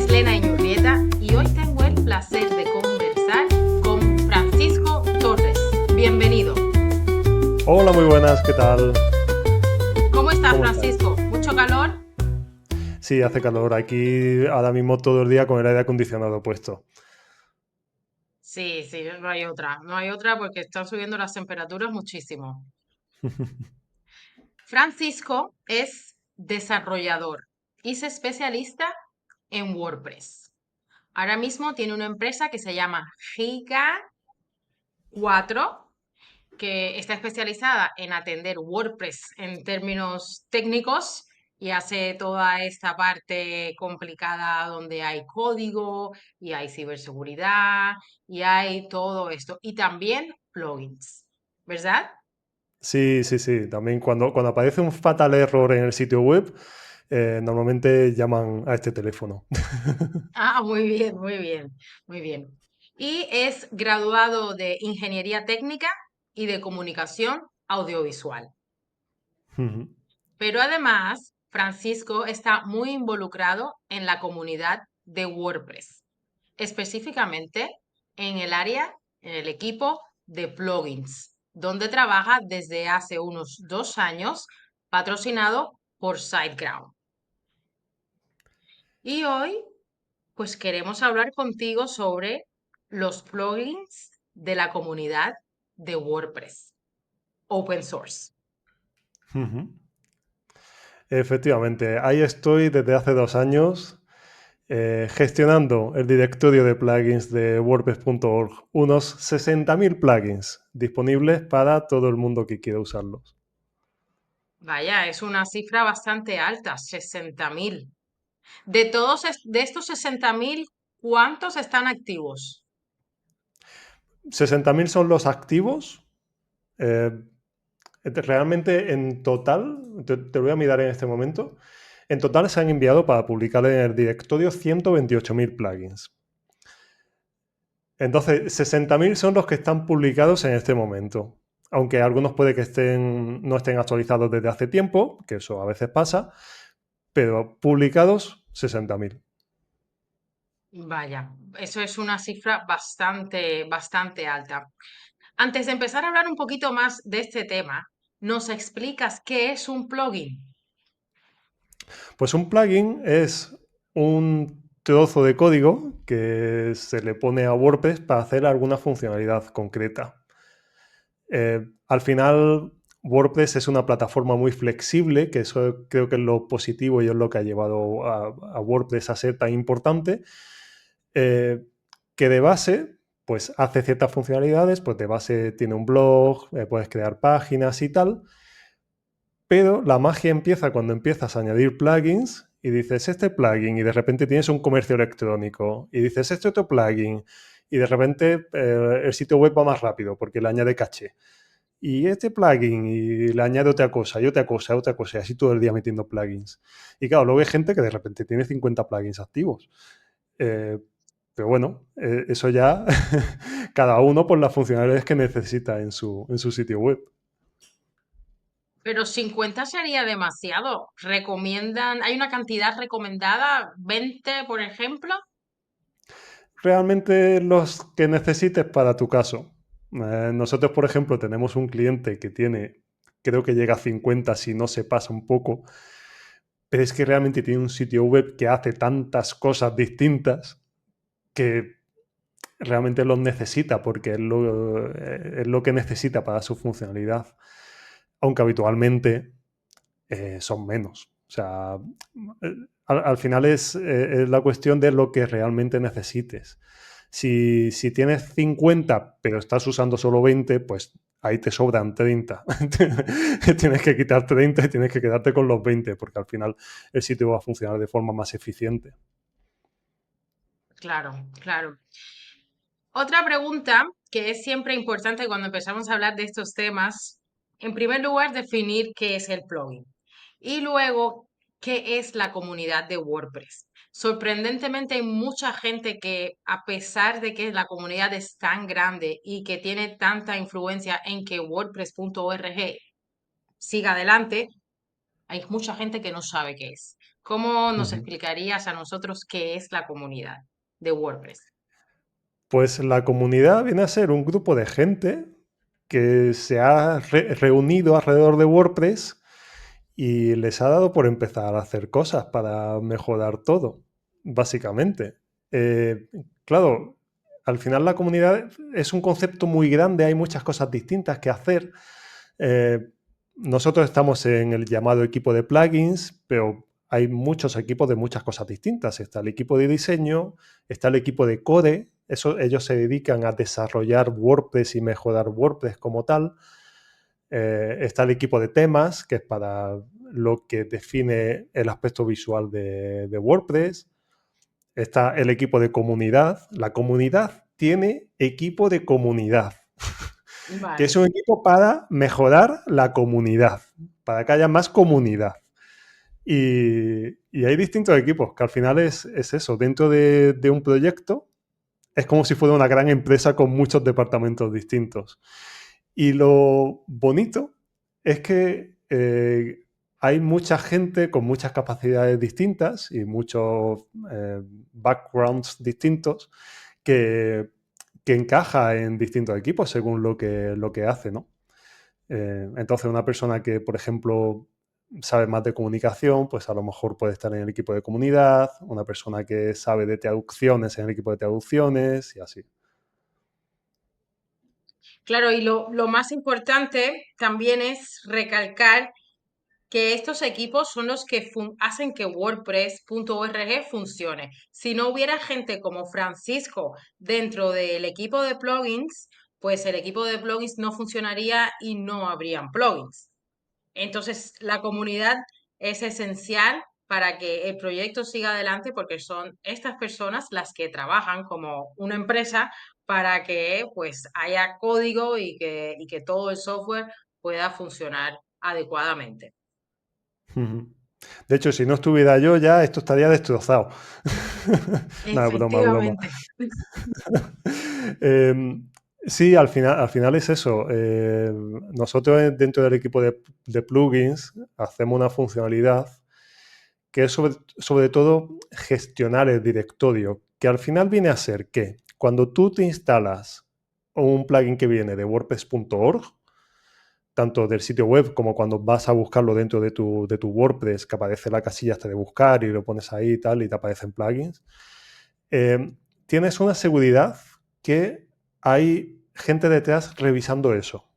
es Lena Iñurrieta y hoy tengo el placer de conversar con Francisco Torres. Bienvenido. Hola, muy buenas, ¿qué tal? ¿Cómo estás, ¿Cómo estás? Francisco? ¿Mucho calor? Sí, hace calor. Aquí ahora mismo todo el día con el aire acondicionado puesto. Sí, sí, no hay otra. No hay otra porque están subiendo las temperaturas muchísimo. Francisco es desarrollador y es especialista en WordPress. Ahora mismo tiene una empresa que se llama Giga 4, que está especializada en atender WordPress en términos técnicos y hace toda esta parte complicada donde hay código y hay ciberseguridad y hay todo esto. Y también plugins, ¿verdad? Sí, sí, sí. También cuando aparece un fatal error en el sitio web, normalmente llaman a este teléfono. Ah, muy bien, muy bien, muy bien. Y es graduado de Ingeniería Técnica y de Comunicación Audiovisual. Pero además, Francisco está muy involucrado en la comunidad de WordPress, específicamente en el área, en el equipo de plugins, donde trabaja desde hace unos 2 años, patrocinado por SiteGround. Y hoy, pues queremos hablar contigo sobre los plugins de la comunidad de WordPress, open source. Efectivamente, ahí estoy desde hace 2 años gestionando el directorio de plugins de WordPress.org. Unos 60.000 plugins disponibles para todo el mundo que quiera usarlos. Vaya, es una cifra bastante alta, 60.000. De estos 60.000, ¿cuántos están activos? 60.000 son los activos. Eh, Realmente en total, te lo voy a mirar en este momento, en total se han enviado para publicar en el directorio 128.000 plugins. Entonces, 60.000 son los que están publicados en este momento. Aunque algunos puede que no estén actualizados desde hace tiempo, que eso a veces pasa, pero publicados 60.000. Vaya, eso es una cifra bastante, bastante alta. Antes de empezar a hablar un poquito más de este tema, ¿nos explicas qué es un plugin? Pues un plugin es un trozo de código que se le pone a WordPress para hacer alguna funcionalidad concreta. Al final, WordPress es una plataforma muy flexible, que eso creo que es lo positivo y es lo que ha llevado a WordPress a ser tan importante, eh, que de base, pues hace ciertas funcionalidades, pues de base tiene un blog, puedes crear páginas y tal, pero la magia empieza cuando empiezas a añadir plugins y dices este plugin y de repente tienes un comercio electrónico y dices este otro plugin y de repente el sitio web va más rápido porque le añade caché. Y este plugin y le añade otra cosa y otra cosa, otra cosa, y así todo el día metiendo plugins. Y claro, luego hay gente que de repente tiene 50 plugins activos. Eh, pero bueno, eso ya cada uno por las funcionalidades que necesita en su sitio web. Pero 50 sería demasiado. ¿Recomiendan, hay una cantidad recomendada, 20, por ejemplo? Realmente los que necesites para tu caso. Nosotros, por ejemplo, tenemos un cliente que tiene, creo que llega a 50 si no se pasa un poco, pero es que realmente tiene un sitio web que hace tantas cosas distintas que realmente los necesita porque es lo que necesita para su funcionalidad, aunque habitualmente son menos. O sea, al final es la cuestión de lo que realmente necesites. Si tienes 50 pero estás usando solo 20, pues ahí te sobran 30. Tienes que quitar 30 y tienes que quedarte con los 20 porque al final el sitio va a funcionar de forma más eficiente. Claro, claro. Otra pregunta que es siempre importante cuando empezamos a hablar de estos temas, en primer lugar, definir qué es el plugin y luego qué es la comunidad de WordPress. Sorprendentemente hay mucha gente que, a pesar de que la comunidad es tan grande y que tiene tanta influencia en que WordPress.org siga adelante, hay mucha gente que no sabe qué es. ¿Cómo nos Ujú. explicarías a nosotros qué es la comunidad de WordPress? Pues la comunidad viene a ser un grupo de gente que se ha reunido alrededor de WordPress y les ha dado por empezar a hacer cosas para mejorar todo, básicamente. Eh, claro, al final la comunidad es un concepto muy grande, hay muchas cosas distintas que hacer. Eh, Nosotros estamos en el llamado equipo de plugins, pero hay muchos equipos de muchas cosas distintas. Está el equipo de diseño, está el equipo de code, eso, ellos se dedican a desarrollar WordPress y mejorar WordPress como tal. Está el equipo de temas, que es para lo que define el aspecto visual de WordPress. Está el equipo de comunidad. La comunidad tiene equipo de comunidad, que es Vale. un equipo para mejorar la comunidad, para que haya más comunidad. Y hay distintos equipos, que al final es eso. Dentro de un proyecto es como si fuera una gran empresa con muchos departamentos distintos. Y lo bonito es que hay mucha gente con muchas capacidades distintas y muchos backgrounds distintos que, que encaja en distintos equipos según lo que hace, ¿no? Entonces, una persona que, por ejemplo, sabe más de comunicación, pues a lo mejor puede estar en el equipo de comunidad, una persona que sabe de traducciones en el equipo de traducciones y así. Claro, y lo más importante también es recalcar que estos equipos son los que hacen que WordPress.org funcione. Si no hubiera gente como Francisco dentro del equipo de plugins, pues el equipo de plugins no funcionaría y no habrían plugins. Entonces, la comunidad es esencial para que el proyecto siga adelante porque son estas personas las que trabajan como una empresa para que pues haya código y que todo el software pueda funcionar adecuadamente. Ujú. De hecho, si no estuviera yo ya, esto estaría destrozado. Nada, broma, broma. Efectivamente. Eh, sí, al final es eso. Nosotros dentro del equipo de plugins hacemos una funcionalidad que es sobre todo gestionar el directorio, que al final viene a ser que cuando tú te instalas un plugin que viene de WordPress.org, tanto del sitio web como cuando vas a buscarlo dentro de tu WordPress, que aparece la casilla hasta de buscar y lo pones ahí y tal, y te aparecen plugins, eh, tienes una seguridad que hay gente detrás revisando eso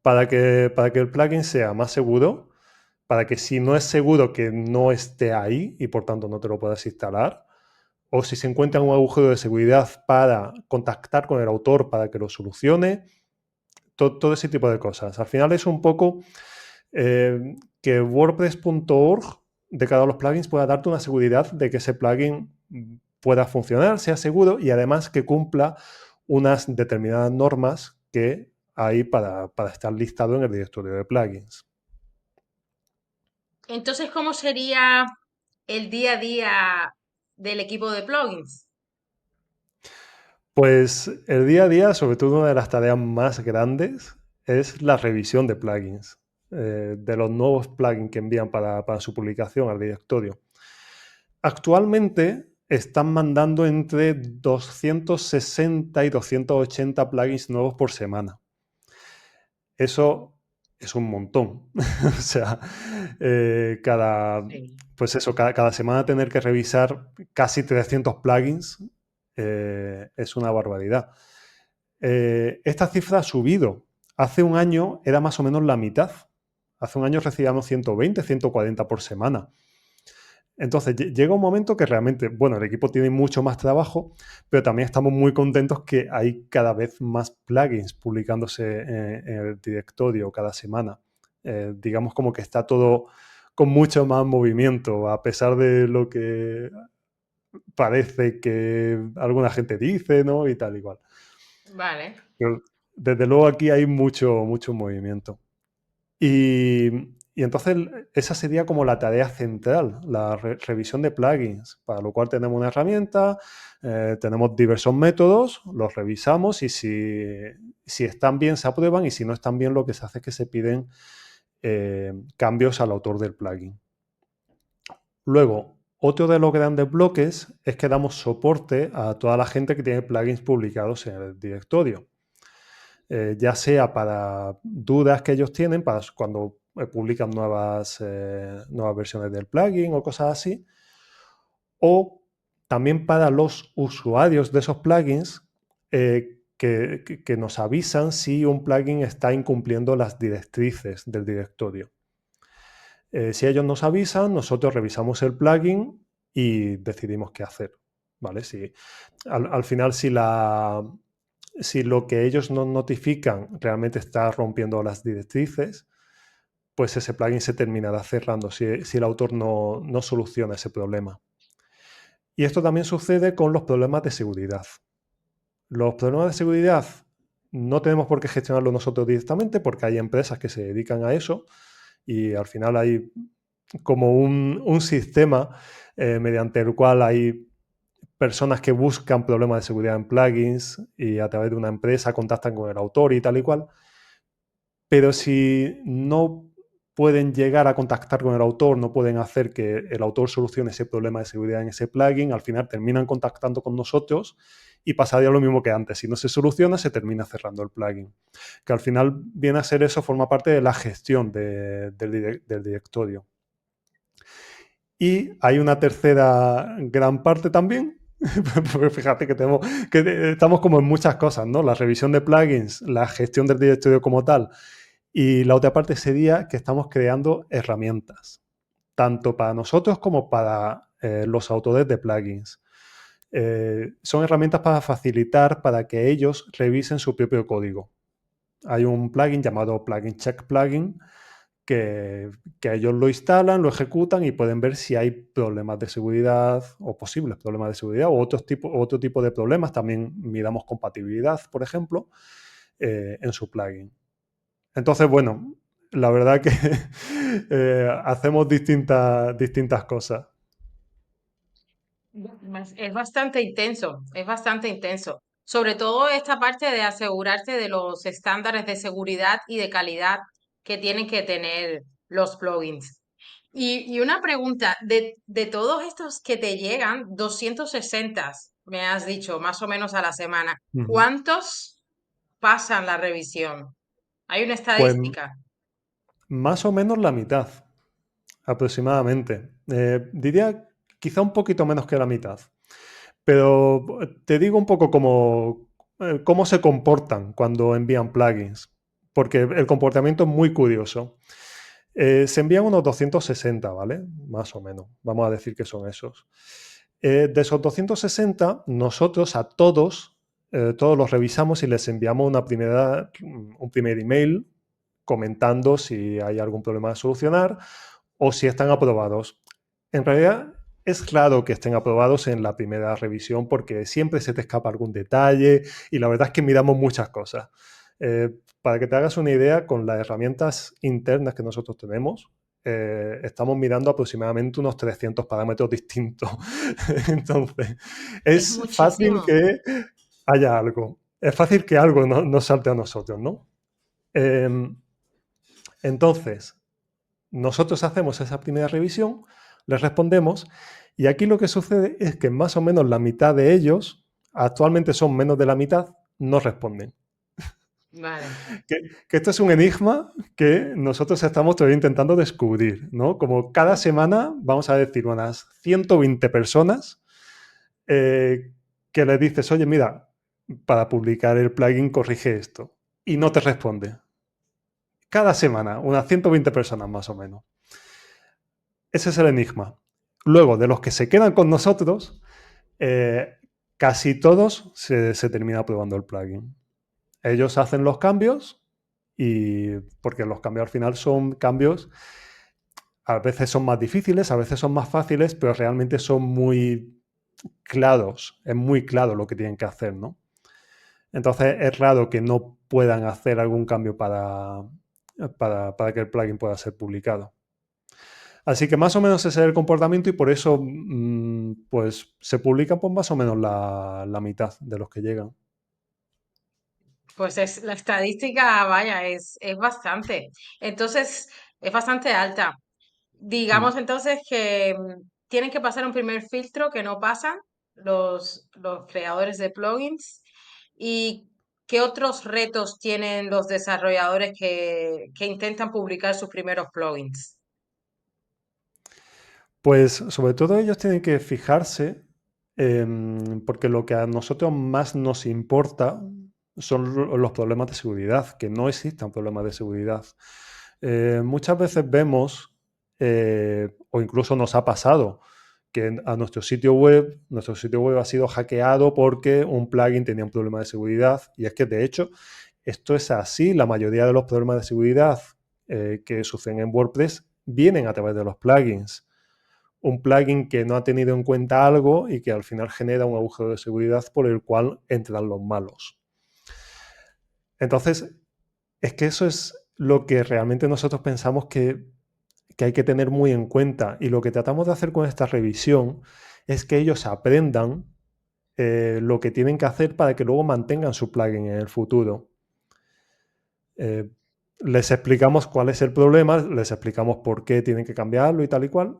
para que el plugin sea más seguro, para que si no es seguro que no esté ahí y por tanto no te lo puedas instalar, o si se encuentra un agujero de seguridad para contactar con el autor para que lo solucione, todo ese tipo de cosas. Al final es un poco que WordPress.org de cada uno de los plugins pueda darte una seguridad de que ese plugin pueda funcionar, sea seguro y además que cumpla unas determinadas normas que hay para estar listado en el directorio de plugins. Entonces, ¿cómo sería el día a día del equipo de plugins? Pues el día a día, sobre todo una de las tareas más grandes, es la revisión de plugins, de los nuevos plugins que envían para su publicación al directorio. Actualmente están mandando entre 260 y 280 plugins nuevos por semana. Eso es un montón. O sea, Sí. pues eso, cada semana tener que revisar casi 300 plugins es una barbaridad. Esta cifra ha subido. Hace un año era más o menos la mitad. Hace un año recibíamos 120, 140 por semana. Entonces llega un momento que realmente, bueno, el equipo tiene mucho más trabajo, pero también estamos muy contentos que hay cada vez más plugins publicándose en el directorio cada semana. Digamos como que está todo con mucho más movimiento, a pesar de lo que parece que alguna gente dice, ¿no? Y tal, igual. Vale. Pero desde luego aquí hay mucho movimiento. Y, y entonces esa sería como la tarea central, la revisión de plugins, para lo cual tenemos una herramienta, tenemos diversos métodos, los revisamos y si están bien se aprueban y si no están bien lo que se hace es que se piden cambios al autor del plugin. Luego, otro de los grandes bloques es que damos soporte a toda la gente que tiene plugins publicados en el directorio. Ya sea para dudas que ellos tienen, para cuando publican nuevas versiones del plugin o cosas así, o también para los usuarios de esos plugins que nos avisan si un plugin está incumpliendo las directrices del directorio. Si ellos nos avisan, nosotros revisamos el plugin y decidimos qué hacer. ¿Vale? Si, al final, si lo que ellos nos notifican realmente está rompiendo las directrices, pues ese plugin se terminará cerrando si el autor no soluciona ese problema. Y esto también sucede con los problemas de seguridad. Los problemas de seguridad no tenemos por qué gestionarlos nosotros directamente porque hay empresas que se dedican a eso y al final hay como un sistema mediante el cual hay personas que buscan problemas de seguridad en plugins y a través de una empresa contactan con el autor y tal y cual. Pero si no pueden llegar a contactar con el autor, no pueden hacer que el autor solucione ese problema de seguridad en ese plugin, al final terminan contactando con nosotros y pasaría lo mismo que antes. Si no se soluciona, se termina cerrando el plugin. Que al final viene a ser eso, forma parte de la gestión del directorio. Y hay una tercera gran parte también, porque fíjate que estamos como en muchas cosas, ¿no? La revisión de plugins, la gestión del directorio como tal, y la otra parte sería que estamos creando herramientas, tanto para nosotros como para los autores de plugins. Son herramientas para facilitar para que ellos revisen su propio código. Hay un plugin llamado Plugin Check Plugin que ellos lo instalan, lo ejecutan y pueden ver si hay problemas de seguridad o posibles problemas de seguridad o otro tipo de problemas. También miramos compatibilidad, por ejemplo, en su plugin. Entonces, bueno, la verdad que hacemos distintas cosas. Es bastante intenso, es bastante intenso. Sobre todo esta parte de asegurarte de los estándares de seguridad y de calidad que tienen que tener los plugins. Y una pregunta, de todos estos que te llegan, 260, me has dicho, más o menos a la semana, Ujú. ¿cuántos pasan la revisión? ¿Hay una Pues estadística? más o menos la mitad, aproximadamente. Diría quizá un poquito menos que la mitad. Pero te digo un poco cómo se comportan cuando envían plugins, porque el comportamiento es muy curioso. Se envían unos 260, ¿vale? Más o menos. Vamos a decir que son esos. De esos 260, nosotros a todos los revisamos y les enviamos un primer email comentando si hay algún problema a solucionar o si están aprobados. En realidad es raro que estén aprobados en la primera revisión porque siempre se te escapa algún detalle y la verdad es que miramos muchas cosas. Para que te hagas una idea, con las herramientas internas que nosotros tenemos, estamos mirando aproximadamente unos 300 parámetros distintos. Entonces, Es es fácil muchísimo. que haya algo. Es fácil que algo nos salte a nosotros, ¿no? Em, entonces, nosotros hacemos esa primera revisión, les respondemos y aquí lo que sucede es que más o menos la mitad de ellos, actualmente son menos de la mitad, no responden. Vale. Que esto es un enigma que nosotros estamos todavía intentando descubrir, ¿no? Como cada semana, vamos a decir, unas 120 personas que le dices, oye, mira, para publicar el plugin corrige esto y no te responde. Cada semana, unas 120 personas más o menos. Ese es el enigma. Luego, de los que se quedan con nosotros, eh, casi todos se termina aprobando el plugin. Ellos hacen los cambios y porque los cambios al final son cambios, a veces son más difíciles, a veces son más fáciles, pero realmente son muy claros, es muy claro lo que tienen que hacer, ¿no? Entonces es raro que no puedan hacer algún cambio para que el plugin pueda ser publicado. Así que más o menos ese es el comportamiento y por eso pues se publica pues más o menos la mitad de los que llegan. Pues es la estadística, vaya, es bastante. Entonces, es bastante alta. Mm. Digamos entonces que tienen que pasar un primer filtro que no pasan los creadores de plugins. ¿Y qué otros retos tienen los desarrolladores que intentan publicar sus primeros plugins? Pues sobre todo ellos tienen que fijarse, porque lo que a nosotros más nos importa son los problemas de seguridad, que no existan problemas de seguridad. Muchas veces vemos, o incluso nos ha pasado, que a nuestro sitio web ha sido hackeado porque un plugin tenía un problema de seguridad. Y es que de hecho esto es así. La mayoría de los problemas de seguridad que suceden en WordPress vienen a través de los plugins. Un plugin que no ha tenido en cuenta algo y que al final genera un agujero de seguridad por el cual entran los malos. Entonces, es que eso es lo que realmente nosotros pensamos que hay que tener muy en cuenta. Y lo que tratamos de hacer con esta revisión es que ellos aprendan lo que tienen que hacer para que luego mantengan su plugin en el futuro. Eh, Les explicamos cuál es el problema, les explicamos por qué tienen que cambiarlo y tal y cual,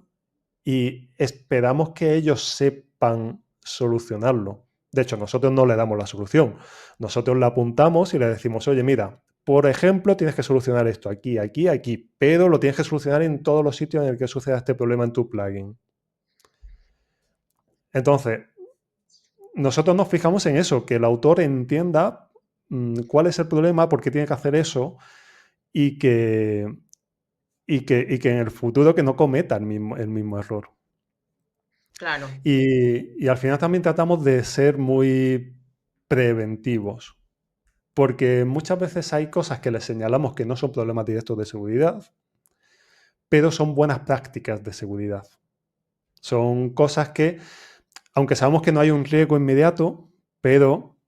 y esperamos que ellos sepan solucionarlo. De hecho, nosotros no le damos la solución. Nosotros la apuntamos y le decimos, oye, mira, por ejemplo, tienes que solucionar esto aquí, aquí, aquí, pero lo tienes que solucionar en todos los sitios en el que suceda este problema en tu plugin. Entonces, nosotros nos fijamos en eso, que el autor entienda cuál es el problema, por qué tiene que hacer eso y que en el futuro que no cometa el mismo error. Claro. Y al final también tratamos de ser muy preventivos, porque muchas veces hay cosas que les señalamos que no son problemas directos de seguridad, pero son buenas prácticas de seguridad. Son cosas que, aunque sabemos que no hay un riesgo inmediato, pero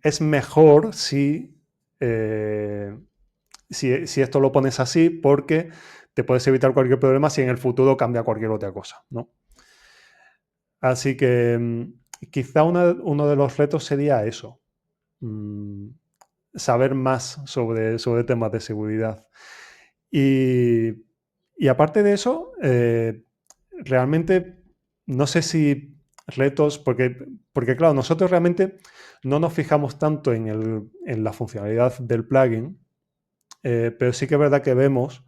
es mejor si esto lo pones así, porque te puedes evitar cualquier problema si en el futuro cambia cualquier otra cosa, ¿no? Así que quizá uno de los retos sería eso, mm, saber más sobre temas de seguridad. Y, y aparte de eso, realmente no sé si retos, porque claro, nosotros realmente no nos fijamos tanto en la funcionalidad del plugin, pero sí que es verdad que vemos,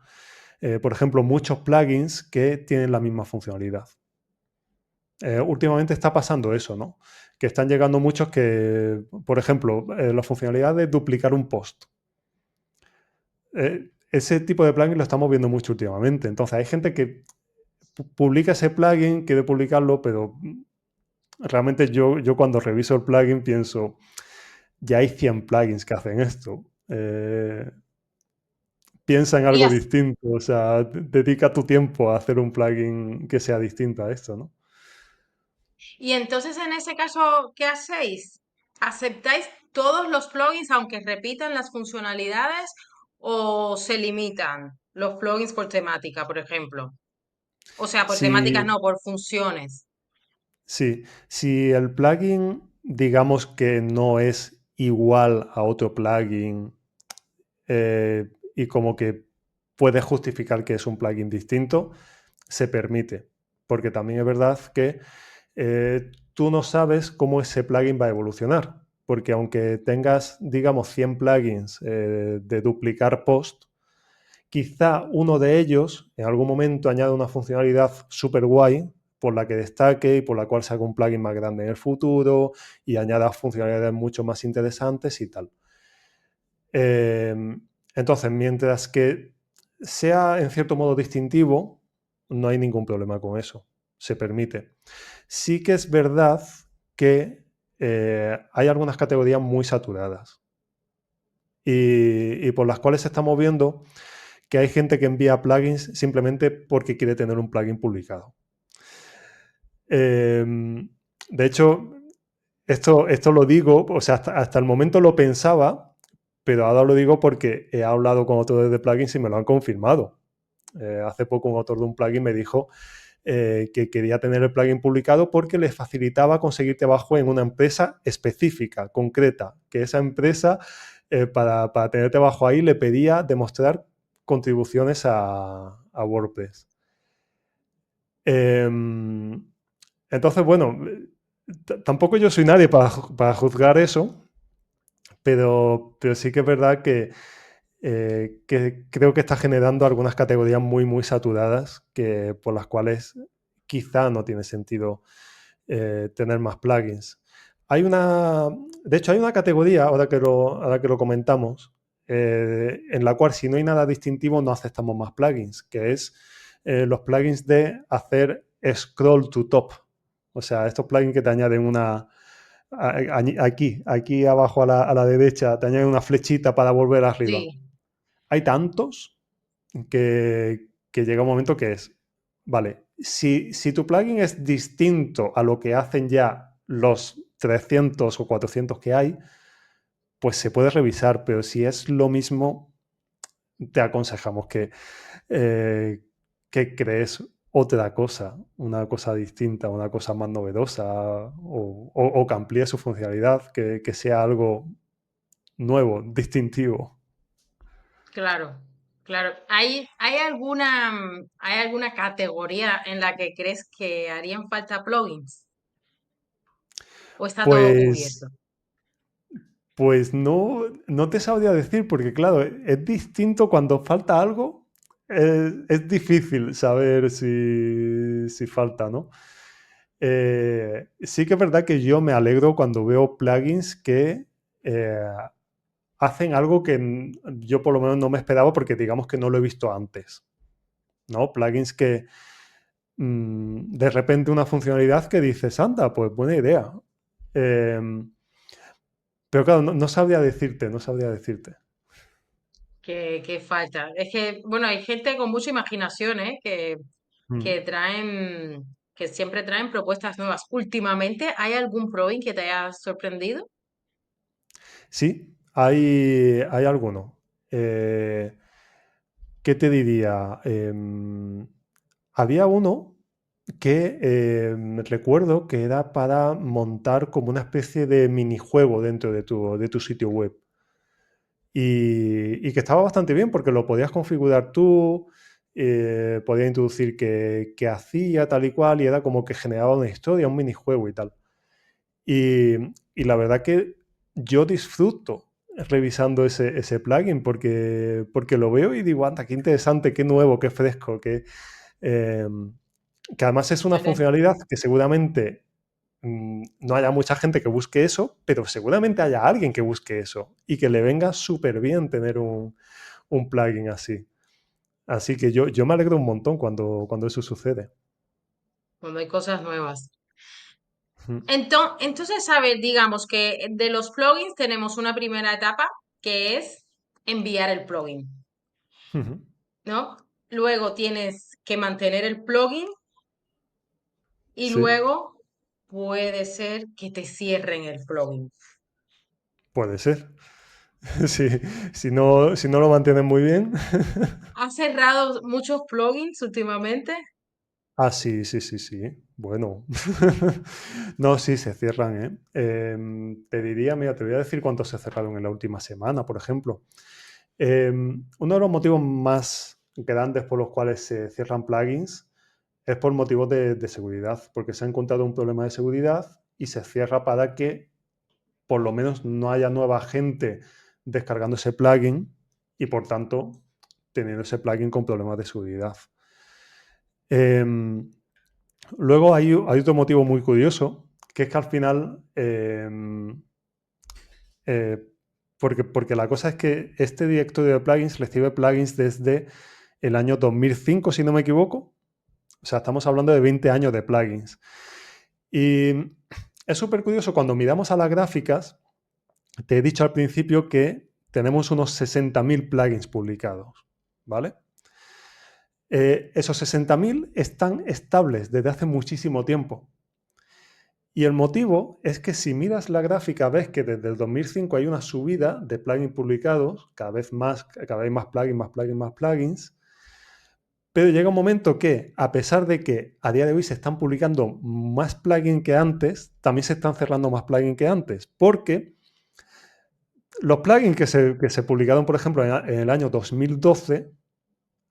por ejemplo, muchos plugins que tienen la misma funcionalidad. Últimamente está pasando eso, ¿no? Que están llegando muchos que, por ejemplo, la funcionalidad de duplicar un post. Ese tipo de plugin lo estamos viendo mucho últimamente. Entonces, hay gente que publica ese plugin, quiere publicarlo, pero realmente yo cuando reviso el plugin pienso, ya hay 100 plugins que hacen esto. Piensa en Y, algo as- distinto, o sea, dedica tu tiempo a hacer un plugin que sea distinto a esto, ¿no? y entonces en ese caso, ¿qué hacéis? ¿Aceptáis todos los plugins aunque repitan las funcionalidades o se limitan los plugins por temática, por ejemplo? O sea, por temáticas Si, no, por funciones. Sí, si el plugin, digamos que no es igual a otro plugin y como que puede justificar que es un plugin distinto, se permite. Porque también es verdad que tú no sabes cómo ese plugin va a evolucionar. Porque aunque tengas, digamos, 100 plugins de duplicar post, quizá uno de ellos en algún momento añade una funcionalidad súper guay por la que destaque y por la cual saque un plugin más grande en el futuro y añada funcionalidades mucho más interesantes y tal. Eh, entonces, mientras que sea en cierto modo distintivo, no hay ningún problema con eso. Se permite. Sí que es verdad que hay algunas categorías muy saturadas y por las cuales se está moviendo que hay gente que envía plugins simplemente porque quiere tener un plugin publicado. De hecho, esto lo digo, o sea, hasta el momento lo pensaba, pero ahora lo digo porque he hablado con autores de plugins y me lo han confirmado. Hace poco un autor de un plugin me dijo que quería tener el plugin publicado porque le facilitaba conseguir trabajo en una empresa específica, concreta, que esa empresa para tener trabajo ahí le pedía demostrar contribuciones a WordPress. Em, entonces, bueno, tampoco yo soy nadie para juzgar eso, pero sí que es verdad que creo que está generando algunas categorías muy, muy saturadas por las cuales quizá no tiene sentido tener más plugins. Hay una, de hecho, hay una categoría, ahora que lo comentamos, en la cual si no hay nada distintivo no aceptamos más plugins, que es los plugins de hacer scroll to top. O sea, estos plugins que te añaden aquí abajo a la derecha, te añaden una flechita para volver arriba. Sí, Hay tantos que llega un momento que es, vale, si tu plugin es distinto a lo que hacen ya los 300 o 400 que hay, pues se puede revisar, pero si es lo mismo, te aconsejamos eh, que crees otra cosa, una cosa distinta, una cosa más novedosa o que amplíe su funcionalidad, que sea algo nuevo, distintivo. claro, claro. ¿Hay alguna categoría en la que crees que harían falta plugins? ¿O está todo Pues cubierto? Pues no, no te sabría decir, porque claro, es distinto cuando falta algo, es difícil saber si falta, ¿no? Sí que es verdad que yo me alegro cuando veo plugins que eh, hacen algo que yo por lo menos no me esperaba porque digamos que no lo he visto antes, ¿no? Plugins que de repente una funcionalidad que dices, anda, pues buena idea. Em, pero claro, no sabría decirte, no sabría decirte. ¿Qué falta? Es que, bueno, hay gente con mucha imaginación, ¿eh? Mm. Que siempre traen propuestas nuevas. Últimamente, ¿hay algún plugin que te haya sorprendido? Sí, hay alguno. Eh, ¿Qué te diría? Había uno que recuerdo que era para montar como una especie de minijuego dentro de tu sitio web. Y que estaba bastante bien porque lo podías configurar tú, podías introducir qué hacía tal y cual, y era como que generaba una historia, un minijuego y tal. Y, y la verdad que yo disfruto revisando ese plugin porque lo veo y digo, anda, qué interesante, qué nuevo, qué fresco, eh, que además es una Suele, funcionalidad que seguramente no haya mucha gente que busque eso, pero seguramente haya alguien que busque eso y que le venga súper bien tener un plugin así. Así que yo me alegro un montón cuando eso sucede. cuando hay cosas nuevas. Ujú, Entonces, a ver, digamos que de los plugins tenemos una primera etapa que es enviar el plugin, ujú. ¿no? Luego tienes que mantener el plugin y Sí, luego puede ser que te cierren el plugin. puede ser. Sí, si no lo mantienen muy bien. ¿Has cerrado muchos plugins últimamente? Ah, sí, sí, sí, sí. Bueno. No, sí, se cierran, ¿eh? Te diría, mira, te voy a decir cuántos se cerraron en la última semana, por ejemplo. Uno de los motivos más grandes por los cuales se cierran plugins es por motivos de seguridad, porque se ha encontrado un problema de seguridad y se cierra para que por lo menos no haya nueva gente descargando ese plugin y por tanto teniendo ese plugin con problemas de seguridad. Em, Luego hay otro motivo muy curioso, que es que al final, eh, porque la cosa es que este directorio de plugins recibe plugins desde el año 2005, si no me equivoco. O sea, estamos hablando de 20 años de plugins. Y es súper curioso cuando miramos a las gráficas. Te he dicho al principio que tenemos unos 60.000 plugins publicados, ¿vale? Esos 60.000 están estables desde hace muchísimo tiempo. Y el motivo es que si miras la gráfica ves que desde el 2005 hay una subida de plugins publicados, cada vez más plugins, más plugins, más plugins, pero llega un momento que, a pesar de que a día de hoy se están publicando más plugins que antes, también se están cerrando más plugins que antes, porque los plugins que se publicaron, por ejemplo, en el año 2012,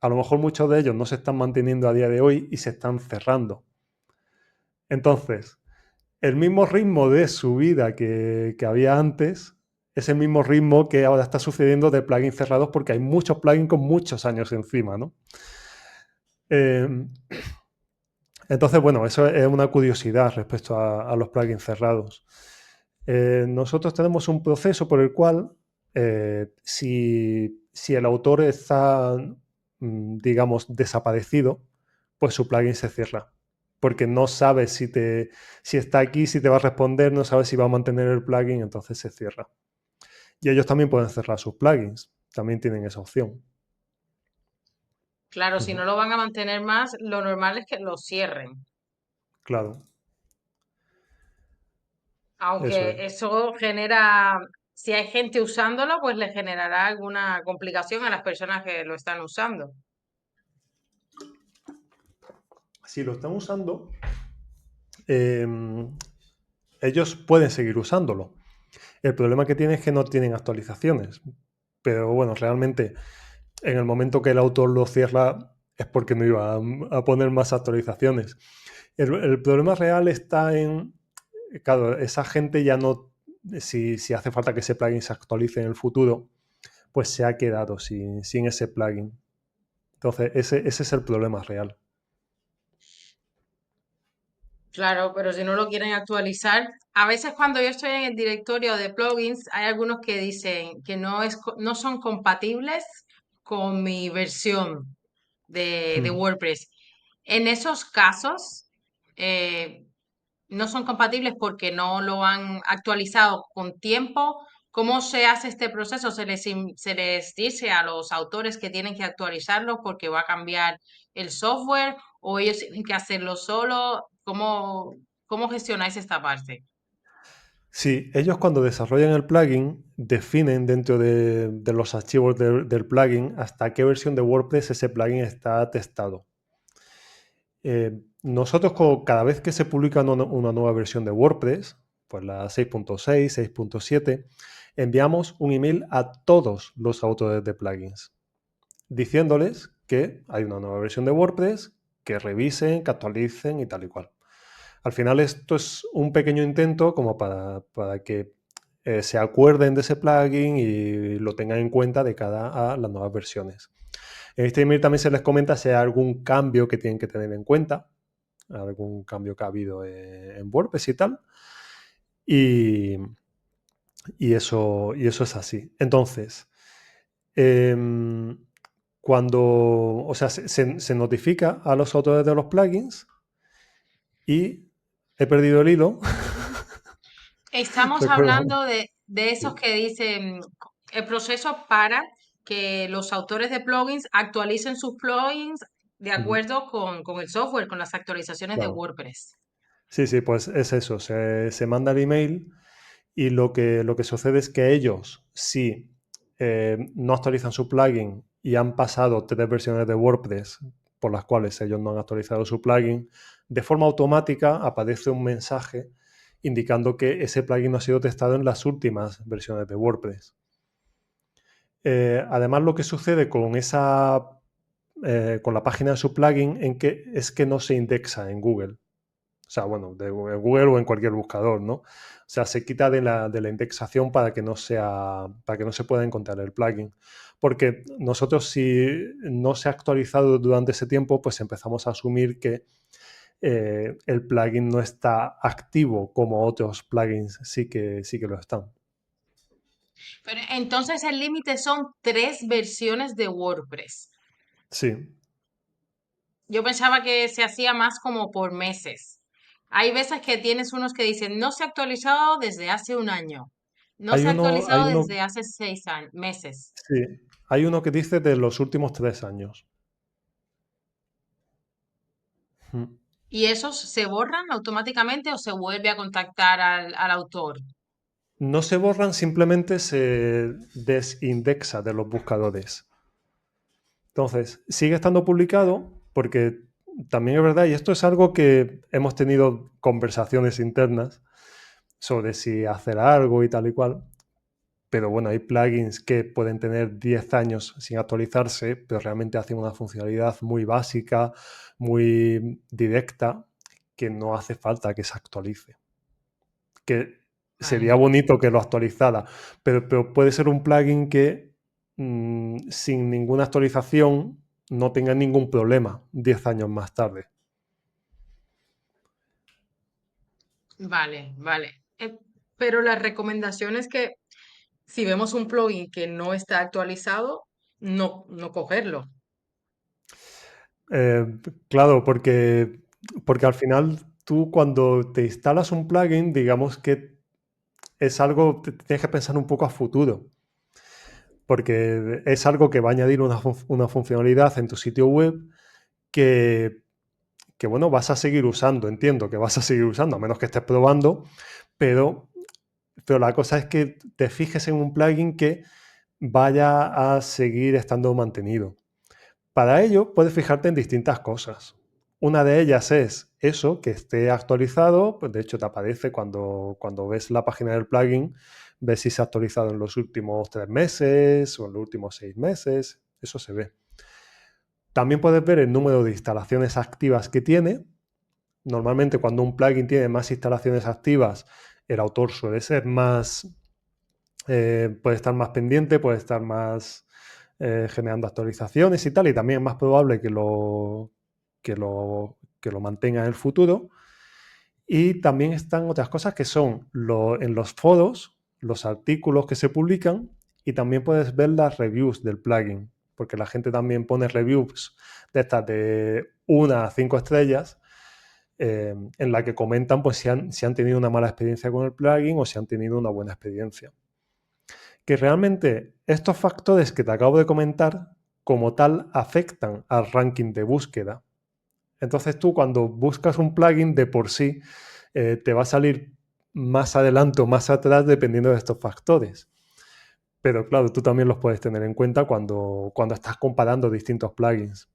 a lo mejor muchos de ellos no se están manteniendo a día de hoy y se están cerrando. Entonces, el mismo ritmo de subida que había antes es el mismo ritmo que ahora está sucediendo de plugins cerrados porque hay muchos plugins con muchos años encima, ¿no? Eh, entonces, bueno, eso es una curiosidad respecto a los plugins cerrados. Nosotros tenemos un proceso por el cual si el autor está, digamos, desaparecido, pues su plugin se cierra. Porque no sabes si está aquí, si te va a responder, no sabes si va a mantener el plugin, entonces se cierra. Y ellos también pueden cerrar sus plugins, también tienen esa opción. Claro, si Ujú. no lo van a mantener más, lo normal es que lo cierren. Claro, eso es. Aunque eso genera, si hay gente usándolo, pues le generará alguna complicación a las personas que lo están usando. Si lo están usando, eh, ellos pueden seguir usándolo. El problema que tiene es que no tienen actualizaciones. Pero bueno, realmente en el momento que el autor lo cierra es porque no iba a poner más actualizaciones. El problema real está en, claro, esa gente ya no, si hace falta que ese plugin se actualice en el futuro, pues se ha quedado sin ese plugin. Entonces, ese es el problema real. Claro, pero si no lo quieren actualizar, a veces cuando yo estoy en el directorio de plugins, hay algunos que dicen que no son compatibles con mi versión de Hmm. WordPress. En esos casos, eh, no son compatibles porque no lo han actualizado con tiempo. ¿Cómo se hace este proceso? Se les dice a los autores que tienen que actualizarlo porque va a cambiar el software o ellos tienen que hacerlo solo? ¿Cómo gestionáis esta parte? Sí, ellos cuando desarrollan el plugin definen dentro de los archivos del plugin hasta qué versión de WordPress ese plugin está testado. Nosotros cada vez que se publica una nueva versión de WordPress, pues la 6.6, 6.7, enviamos un email a todos los autores de plugins diciéndoles que hay una nueva versión de WordPress, que revisen, que actualicen y tal y cual. Al final esto es un pequeño intento como para que se acuerden de ese plugin y lo tengan en cuenta de cara a las nuevas versiones. En este email también se les comenta si hay algún cambio que tienen que tener en cuenta, algún cambio que ha habido en WordPress y tal. Y, y eso es así. Entonces, em, o sea, se notifica a los autores de los plugins y he perdido el hilo. Estamos Recuerda. hablando de esos que dicen el proceso para que los autores de plugins actualicen sus plugins de Ujú, acuerdo con el software, con las actualizaciones de claro. WordPress. Sí, sí, pues es eso. Se manda el email y lo que sucede es que ellos, si no actualizan su plugin y han pasado 3 versiones de WordPress por las cuales ellos no han actualizado su plugin, de forma automática aparece un mensaje indicando que ese plugin no ha sido testado en las últimas versiones de WordPress. Además, lo que sucede con la página de su plugin es que no se indexa en Google. O sea, bueno, de Google o en cualquier buscador, ¿no? O sea, se quita de la indexación para que no se pueda encontrar el plugin. Porque nosotros, si no se ha actualizado durante ese tiempo, pues empezamos a asumir que el plugin no está activo como otros plugins sí que lo están. Pero entonces el límite son 3 versiones de WordPress. Sí. Yo pensaba que se hacía más como por meses. Hay veces que tienes unos que dicen no se ha actualizado desde hace un año, no Hay se ha uno, hay actualizado uno, desde hace 6 años, meses. sí, hay uno que dice de los últimos 3 años. Mm. ¿Y esos se borran automáticamente o se vuelve a contactar al autor? No se borran, simplemente se desindexa de los buscadores. Entonces, sigue estando publicado porque también es verdad, y esto es algo que hemos tenido conversaciones internas sobre si hacer algo y tal y cual. pero bueno, hay plugins que pueden tener 10 años sin actualizarse, pero realmente hacen una funcionalidad muy básica, muy directa, que no hace falta que se actualice. Que sería Vale. bonito que lo actualizara, pero puede ser un plugin que sin ninguna actualización no tenga ningún problema 10 años más tarde. Vale, vale. Pero la recomendación es que si vemos un plugin que no está actualizado, no cogerlo. Eh, claro, porque al final tú cuando te instalas un plugin, digamos que es algo, tienes que pensar un poco a futuro, porque es algo que va a añadir una funcionalidad en tu sitio web que, que, bueno, vas a seguir usando, entiendo que vas a seguir usando, a menos que estés probando, pero, pero la cosa es que te fijes en un plugin que vaya a seguir estando mantenido. Para ello, puedes fijarte en distintas cosas. Una de ellas es eso, que esté actualizado, pues de hecho te aparece cuando ves la página del plugin, ves si se ha actualizado en los últimos 3 meses o en los últimos 6 meses, eso se ve. También puedes ver el número de instalaciones activas que tiene. Normalmente cuando un plugin tiene más instalaciones activas, el autor suele ser más, puede estar más pendiente, puede estar más generando actualizaciones y tal, y también es más probable que lo mantenga en el futuro. Y también están otras cosas que son en los foros, los artículos que se publican, y también puedes ver las reviews del plugin, porque la gente también pone reviews de estas de 1 a 5 estrellas, en la que comentan pues si han tenido una mala experiencia con el plugin o si han tenido una buena experiencia. Que realmente estos factores que te acabo de comentar como tal afectan al ranking de búsqueda. Entonces tú cuando buscas un plugin de por sí te va a salir más adelante o más atrás dependiendo de estos factores. Pero claro, tú también los puedes tener en cuenta cuando estás comparando distintos plugins.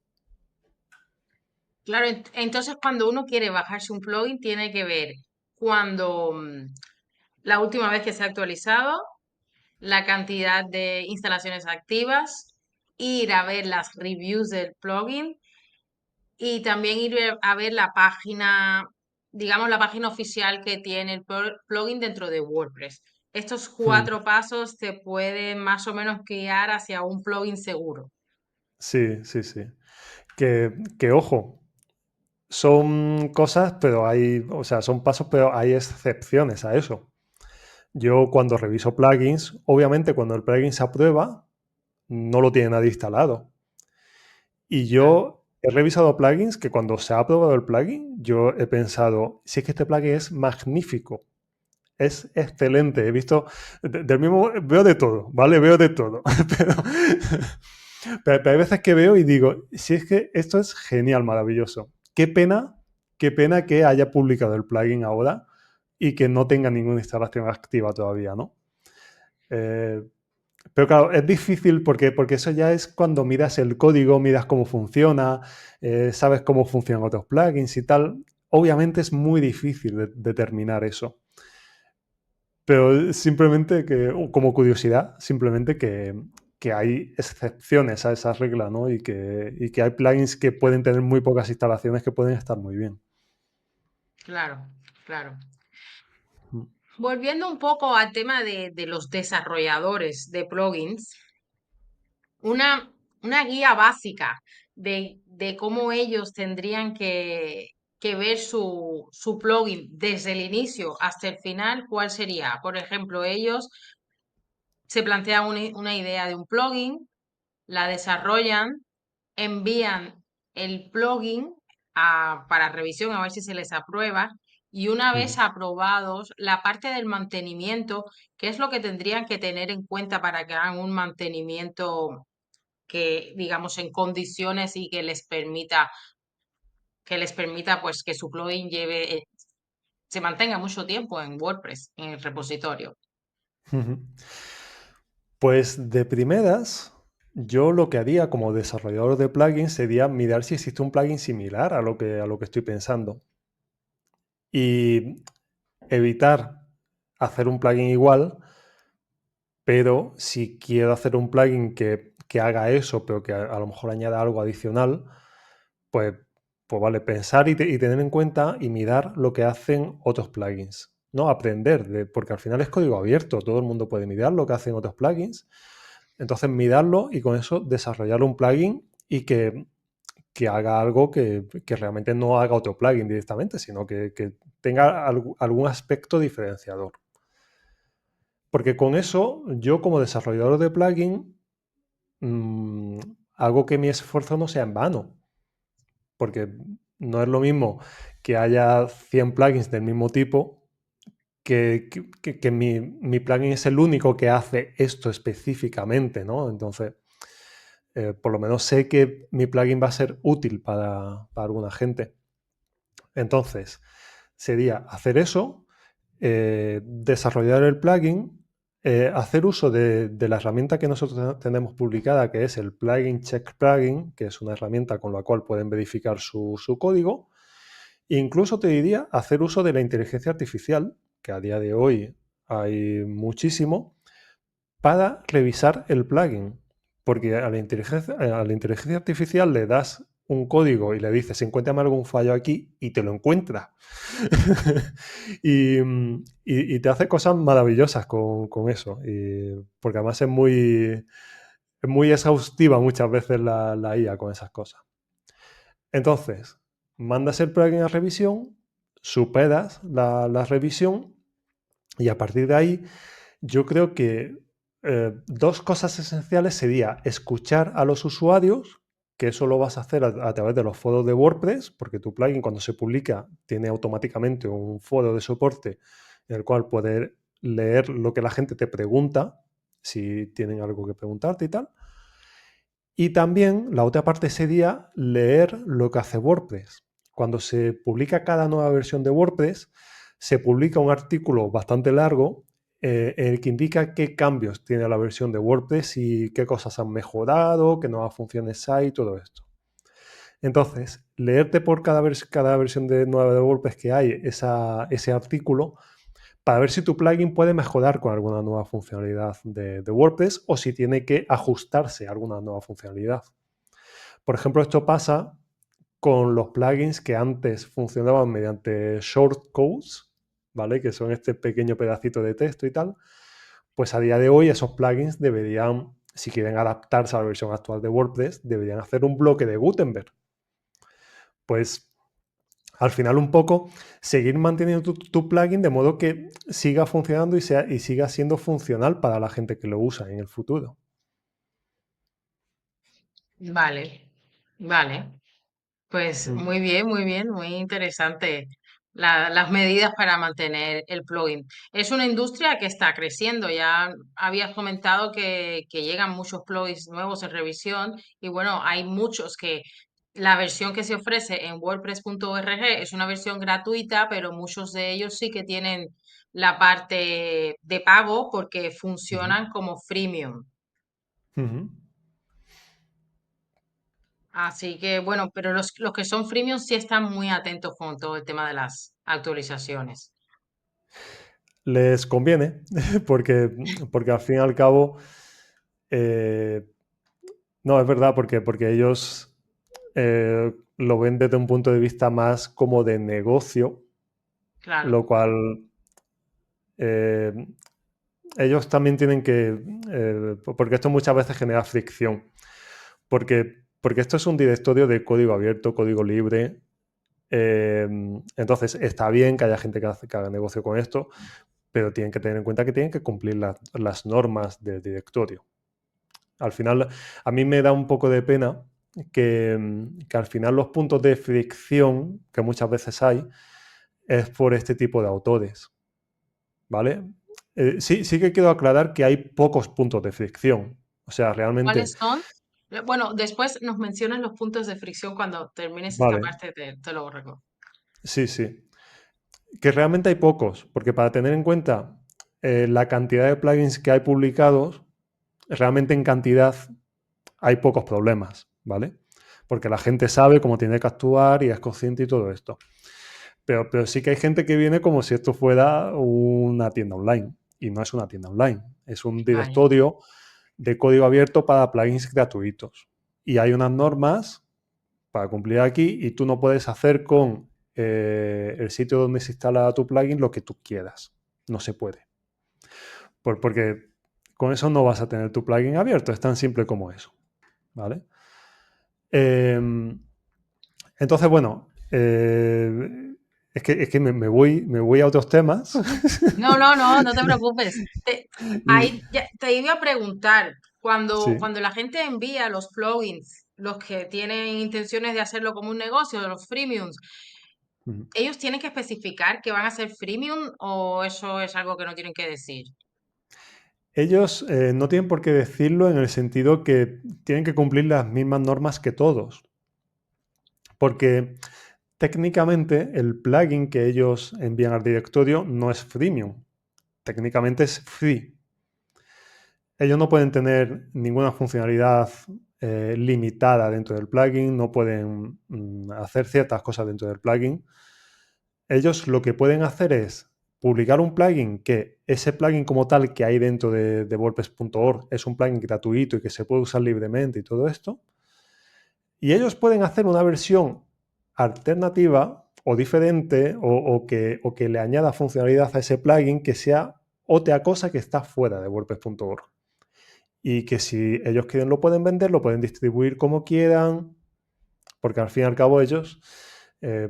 Claro, entonces cuando uno quiere bajarse un plugin, tiene que ver cuando la última vez que se ha actualizado, la cantidad de instalaciones activas, ir a ver las reviews del plugin y también ir a ver la página, digamos, la página oficial que tiene el plugin dentro de WordPress. Estos Hmm. 4 pasos te pueden más o menos guiar hacia un plugin seguro. Sí, sí, sí. Que ojo, son cosas, pero o sea, son pasos, pero hay excepciones a eso. Yo cuando reviso plugins, obviamente cuando el plugin se aprueba, no lo tiene nadie instalado. Y Claro. yo he revisado plugins que cuando se ha aprobado el plugin, yo he pensado, si es que este plugin es magnífico, es excelente. He visto, del mismo, veo de todo, ¿vale? Veo de todo. Pero, pero hay veces que veo y digo, si es que esto es genial, maravilloso. Qué pena que haya publicado el plugin ahora y que no tenga ninguna instalación activa todavía, ¿no? Eh, pero claro, es difícil porque eso ya es cuando miras el código, miras cómo funciona, sabes cómo funcionan otros plugins y tal. Obviamente es muy difícil determinar eso. Pero simplemente como curiosidad, simplemente que hay excepciones a esa regla, ¿no? Y que hay plugins que pueden tener muy pocas instalaciones que pueden estar muy bien. Claro, claro. Mm. Volviendo un poco al tema de los desarrolladores de plugins, una, una guía básica de cómo ellos tendrían que ver su plugin desde el inicio hasta el final, ¿cuál sería? Por ejemplo, ellos se plantean una idea de un plugin, la desarrollan, envían el plugin para revisión a ver si se les aprueba. Y una vez Mm. aprobados, la parte del mantenimiento, ¿qué es lo que tendrían que tener en cuenta para que hagan un mantenimiento que, digamos, en condiciones y que les permita pues que su plugin se mantenga mucho tiempo en WordPress, en el repositorio? Ujú. Pues de primeras, yo lo que haría como desarrollador de plugins sería mirar si existe un plugin similar a lo que estoy pensando y evitar hacer un plugin igual Pero si quiero hacer un plugin que haga eso, pero que a lo mejor añada algo adicional, pues, pues vale, pensar y tener en cuenta y mirar lo que hacen otros plugins. ¿No? Aprender, porque al final es código abierto, todo el mundo puede mirar lo que hacen otros plugins. Entonces, mirarlo y con eso desarrollar un plugin y que haga algo que realmente no haga otro plugin directamente, sino que tenga algún aspecto diferenciador. Porque con eso, yo como desarrollador de plugin, mm, hago que mi esfuerzo no sea en vano. Porque no es lo mismo que haya 100 plugins del mismo tipo que mi plugin es el único que hace esto específicamente, ¿no? Entonces, por lo menos sé que mi plugin va a ser útil para alguna gente. Entonces, sería hacer eso, desarrollar el plugin, hacer uso de la herramienta que nosotros tenemos publicada, que es el Plugin Check Plugin, que es una herramienta con la cual pueden verificar su código. Incluso te diría hacer uso de la inteligencia artificial, que a día de hoy hay muchísimo, para revisar el plugin. Porque a la inteligencia artificial le das un código y le dices, encuéntrame algún fallo aquí y te lo encuentra. y te hace cosas maravillosas con eso. Porque además es muy exhaustiva muchas veces la IA con esas cosas. Entonces, mandas el plugin a revisión, superas la revisión y a partir de ahí yo creo que dos cosas esenciales sería escuchar a los usuarios, que eso lo vas a hacer a través de los foros de WordPress, porque tu plugin cuando se publica tiene automáticamente un foro de soporte en el cual poder leer lo que la gente te pregunta, si tienen algo que preguntarte y tal. Y también la otra parte sería leer lo que hace WordPress. Cuando se publica cada nueva versión de WordPress, se publica un artículo bastante largo en el que indica qué cambios tiene la versión de WordPress y qué cosas han mejorado, qué nuevas funciones hay, todo esto. Entonces, leerte por cada versión nueva de WordPress que hay ese artículo para ver si tu plugin puede mejorar con alguna nueva funcionalidad de WordPress o si tiene que ajustarse a alguna nueva funcionalidad. Por ejemplo, esto pasa con los plugins que antes funcionaban mediante shortcodes, ¿vale? Que son este pequeño pedacito de texto y tal. Pues a día de hoy esos plugins deberían, si quieren adaptarse a la versión actual de WordPress, deberían hacer un bloque de Gutenberg. Pues al final un poco seguir manteniendo tu plugin de modo que siga funcionando y siga siendo funcional para la gente que lo usa en el futuro. Vale, vale. Pues Mm. muy bien, muy interesante las medidas para mantener el plugin. Es una industria que está creciendo. Ya habías comentado que llegan muchos plugins nuevos en revisión y bueno, hay muchos que la versión que se ofrece en WordPress.org es una versión gratuita, pero muchos de ellos sí que tienen la parte de pago porque Ujú. funcionan como freemium. Ujú. Así que bueno, pero los que son freemium sí están muy atentos con todo el tema de las actualizaciones. Les conviene, porque, porque al fin y al cabo, eh, no, es verdad, porque ellos lo ven desde un punto de vista más como de negocio, Claro. lo cual eh, ellos también tienen que, porque esto muchas veces genera fricción, porque esto es un directorio de código abierto, código libre. Entonces está bien que haya gente que haga negocio con esto, pero tienen que tener en cuenta que tienen que cumplir las normas del directorio. Al final, a mí me da un poco de pena que al final los puntos de fricción que muchas veces hay es por este tipo de autores, ¿vale? Sí que quiero aclarar que hay pocos puntos de fricción. O sea, realmente, ¿Cuáles son? Bueno, después nos mencionas los puntos de fricción cuando termines esta vale, parte, te lo recuerdo. sí, sí. Que realmente hay pocos, porque para tener en cuenta la cantidad de plugins que hay publicados, realmente en cantidad hay pocos problemas, ¿vale? Porque la gente sabe cómo tiene que actuar y es consciente y todo esto. Pero sí que hay gente que viene como si esto fuera una tienda online. Y no es una tienda online. Es un Vale, directorio de código abierto para plugins gratuitos. Y hay unas normas para cumplir aquí y tú no puedes hacer con el sitio donde se instala tu plugin lo que tú quieras. No se puede. Porque con eso no vas a tener tu plugin abierto. Es tan simple como eso. ¿Vale? Entonces, bueno, es que me voy a otros temas. no, no, no, no te preocupes. Y Ahí te iba a preguntar, sí. cuando la gente envía los plugins, los que tienen intenciones de hacerlo como un negocio, los freemiums, Ujú. ¿ellos tienen que especificar que van a ser freemium o eso es algo que no tienen que decir? Ellos no tienen por qué decirlo en el sentido que tienen que cumplir las mismas normas que todos. Porque técnicamente el plugin que ellos envían al directorio no es freemium. Técnicamente es free. Ellos no pueden tener ninguna funcionalidad limitada dentro del plugin, no pueden hacer ciertas cosas dentro del plugin. Ellos lo que pueden hacer es publicar un plugin que ese plugin como tal que hay dentro de WordPress.org es un plugin gratuito y que se puede usar libremente y todo esto. Y ellos pueden hacer una versión alternativa o diferente o que le añada funcionalidad a ese plugin que sea otra cosa que está fuera de WordPress.org. Y que si ellos quieren lo pueden vender, lo pueden distribuir como quieran, porque al fin y al cabo ellos, eh,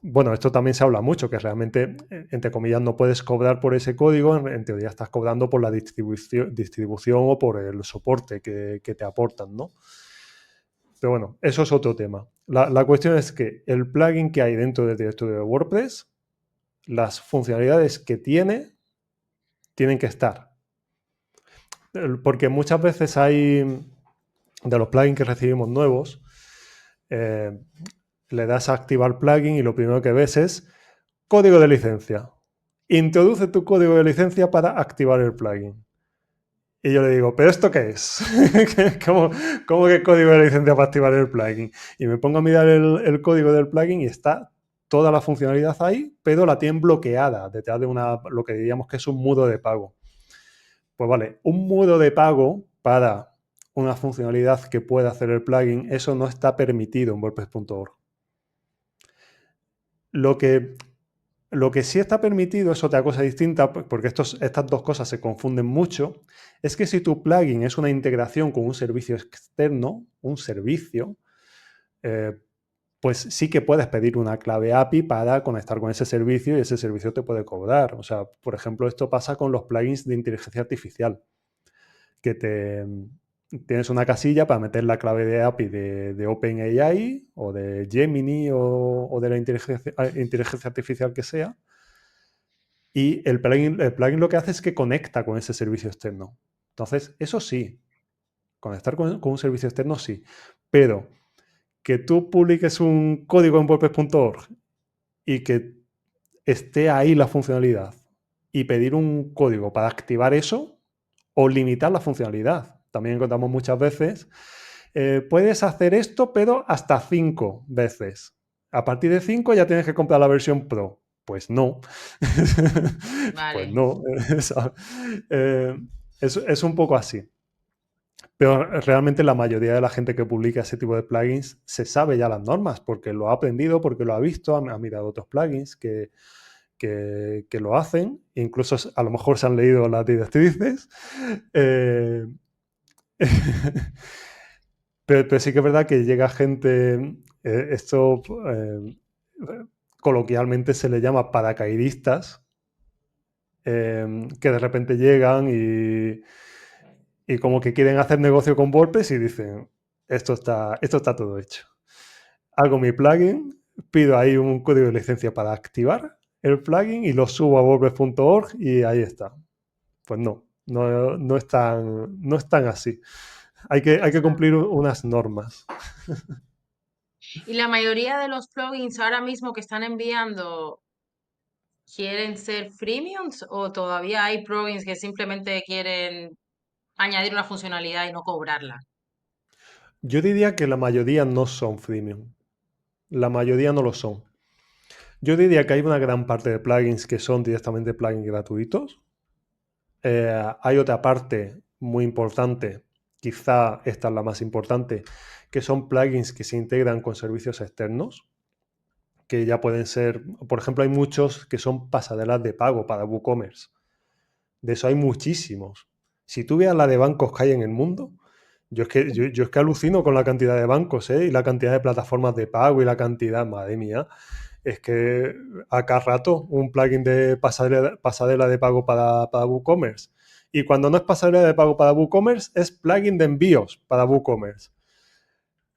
bueno, esto también se habla mucho, que realmente, entre comillas, no puedes cobrar por ese código, en teoría estás cobrando por la distribución o por el soporte que te aportan, ¿no? Pero bueno, eso es otro tema. La cuestión es que el plugin que hay dentro del directorio de WordPress, las funcionalidades que tiene, tienen que estar. Porque muchas veces hay, de los plugins que recibimos nuevos, eh, le das a activar plugin y lo primero que ves es código de licencia. Introduce tu código de licencia para activar el plugin. Y yo le digo, ¿pero esto qué es? ¿Cómo que código de licencia para activar el plugin? Y me pongo a mirar el código del plugin y está toda la funcionalidad ahí, pero la tienen bloqueada detrás de lo que diríamos que es un muro de pago. Pues vale, un muro de pago para una funcionalidad que puede hacer el plugin, eso no está permitido en WordPress.org. Lo que Lo que sí está permitido es otra cosa distinta, porque estas dos cosas se confunden mucho, es que si tu plugin es una integración con un servicio externo, un servicio, eh, pues sí que puedes pedir una clave API para conectar con ese servicio y ese servicio te puede cobrar. O sea, por ejemplo, esto pasa con los plugins de inteligencia artificial, que tienes una casilla para meter la clave de API de OpenAI o de Gemini o de la inteligencia artificial que sea. Y el plugin lo que hace es que conecta con ese servicio externo. Entonces, eso sí, conectar con un servicio externo sí. Pero que tú publiques un código en WordPress.org y que esté ahí la funcionalidad y pedir un código para activar eso o limitar la funcionalidad. También encontramos muchas veces, puedes hacer esto, pero hasta 5 veces. A partir de 5 ya tienes que comprar la versión Pro. Pues no. Pues Vale. no. Eh, es un poco así. Pero realmente la mayoría de la gente que publica ese tipo de plugins se sabe ya las normas porque lo ha aprendido, porque lo ha visto, ha mirado otros plugins que lo hacen, incluso a lo mejor se han leído las directrices. Eh, pero sí que es verdad que llega gente, esto coloquialmente se le llama paracaidistas, que de repente llegan y como que quieren hacer negocio con WordPress y dicen, esto está todo hecho. Hago mi plugin, pido ahí un código de licencia para activar el plugin y lo subo a WordPress.org y ahí está. Pues no es tan así. Hay que cumplir unas normas. Y la mayoría de los plugins ahora mismo que están enviando, ¿quieren ser freemiums o todavía hay plugins que simplemente quieren añadir una funcionalidad y no cobrarla? Yo diría que la mayoría no son freemium. La mayoría no lo son. Yo diría que hay una gran parte de plugins que son directamente plugins gratuitos Hay otra parte muy importante, quizá esta es la más importante, que son plugins que se integran con servicios externos, que ya pueden ser, por ejemplo, hay muchos que son pasarelas de pago para WooCommerce. De eso hay muchísimos. Si tú veas la de bancos que hay en el mundo, yo es que alucino con la cantidad de bancos, ¿eh? Y la cantidad de plataformas de pago y la cantidad, madre mía, es que a cada rato un plugin de pasarela de pago para WooCommerce. Y cuando no es pasarela de pago para WooCommerce, es plugin de envíos para WooCommerce.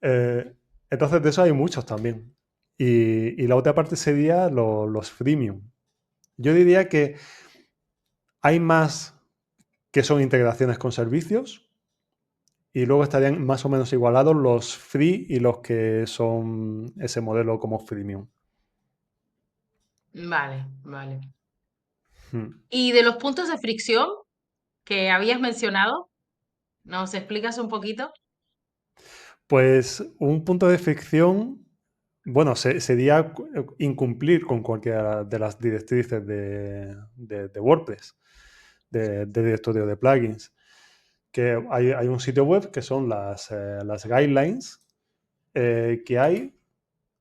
Eh, entonces, de eso hay muchos también. Y la otra parte sería los freemium. Yo diría que hay más que son integraciones con servicios y luego estarían más o menos igualados los free y los que son ese modelo como freemium. Vale, vale. Hmm. Y de los puntos de fricción que habías mencionado, ¿nos explicas un poquito? Pues un punto de fricción, bueno, sería incumplir con cualquiera de las directrices de WordPress, de directorio de plugins. Que hay un sitio web que son las guidelines, que hay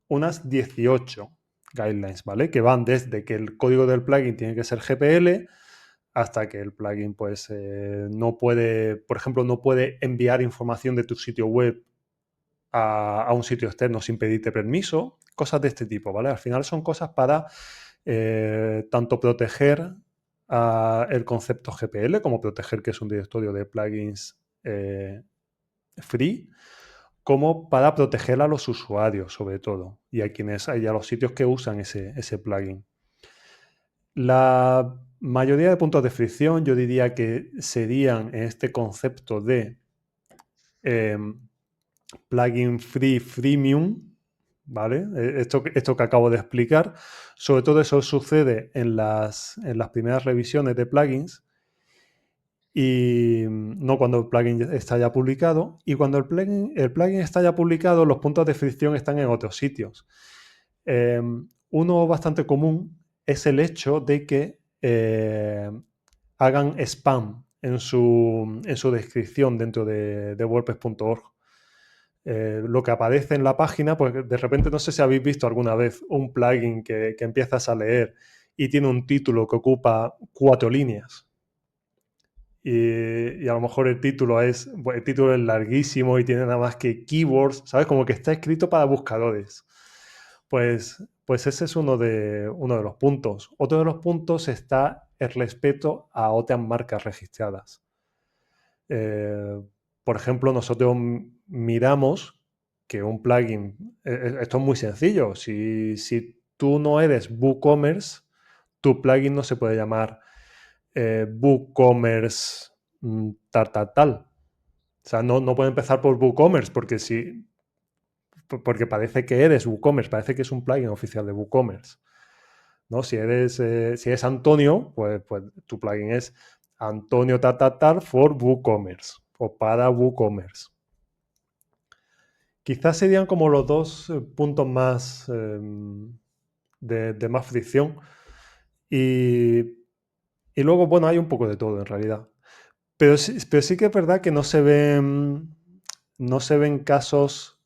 unas 18 guidelines, ¿vale? Que van desde que el código del plugin tiene que ser GPL hasta que el plugin, pues, no puede, por ejemplo, no puede enviar información de tu sitio web a un sitio externo sin pedirte permiso, cosas de este tipo, ¿vale? Al final son cosas para tanto proteger el concepto GPL como proteger que es un directorio de plugins free, como para proteger a los usuarios, sobre todo, y a los sitios que usan ese plugin. La mayoría de puntos de fricción yo diría que serían en este concepto de eh, plugin free freemium, ¿vale? Esto que acabo de explicar, sobre todo eso sucede en las primeras revisiones de plugins y no cuando el plugin está ya publicado. Y cuando el plugin está ya publicado, los puntos de fricción están en otros sitios. Uno bastante común es el hecho de que hagan spam en su descripción dentro de WordPress.org. Lo que aparece en la página, pues de repente no sé si habéis visto alguna vez un plugin que empiezas a leer y tiene un título que ocupa 4 líneas. Y a lo mejor el título es larguísimo y tiene nada más que keywords, ¿sabes? Como que está escrito para buscadores. Pues ese es uno de los puntos. Otro de los puntos está el respeto a otras marcas registradas. Eh, por ejemplo, nosotros miramos que un plugin, esto es muy sencillo, si tú no eres WooCommerce, tu plugin no se puede llamar WooCommerce tal, tal, tal. O sea, no puede empezar por WooCommerce porque parece que eres WooCommerce, parece que es un plugin oficial de WooCommerce. ¿No? Si eres Antonio, pues tu plugin es Antonio tal, tal, tal for WooCommerce o para WooCommerce. Quizás serían como los dos puntos más de más fricción. Y, y luego, bueno, hay un poco de todo en realidad. Pero sí que es verdad que no se ven casos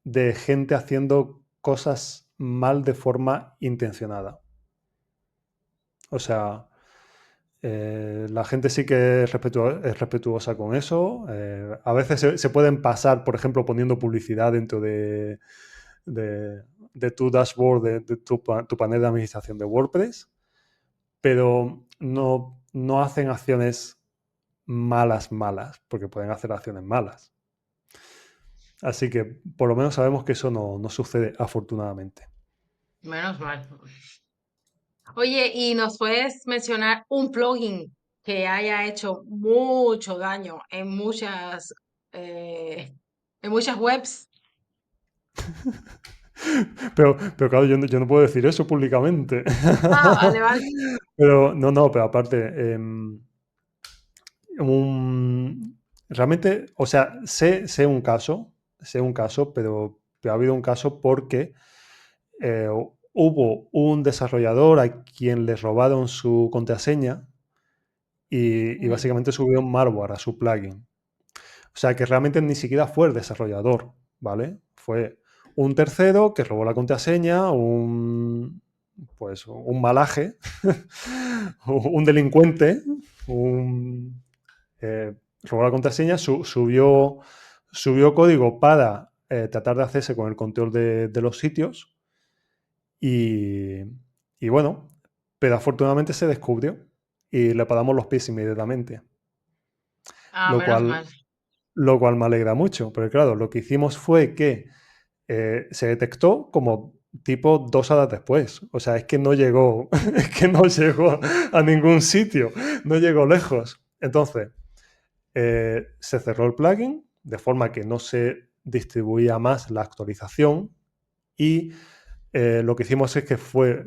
de gente haciendo cosas mal de forma intencionada. O sea, la gente sí que es respetuosa con eso. A veces se pueden pasar, por ejemplo, poniendo publicidad dentro de- de tu dashboard, de tu panel de administración de WordPress, pero no hacen acciones malas, malas, porque pueden hacer acciones malas. Así que por lo menos sabemos que eso no sucede afortunadamente. Menos mal. Oye, ¿y nos puedes mencionar un plugin que haya hecho mucho daño eh, en muchas webs? Pero claro, yo no puedo decir eso públicamente. Ah, vale, vale. Pero no, pero aparte, realmente, o sea, sé un caso, pero ha habido un caso porque eh, hubo un desarrollador a quien le robaron su contraseña y Mm. básicamente subió un malware a su plugin. O sea que realmente ni siquiera fue el desarrollador, ¿vale? Fue un tercero que robó la contraseña, pues un malaje, un delincuente, un, robó la contraseña, subió código para tratar de hacerse con el control de los sitios y, y bueno, pero afortunadamente se descubrió y le paramos los pies inmediatamente, Ah, lo menos mal. cual, lo cual me alegra mucho, porque claro, lo que hicimos fue que se detectó como tipo 2 horas después. O sea, es que no llegó, es que no llegó a ningún sitio, no llegó lejos. Entonces, se cerró el plugin de forma que no se distribuía más la actualización y lo que hicimos es que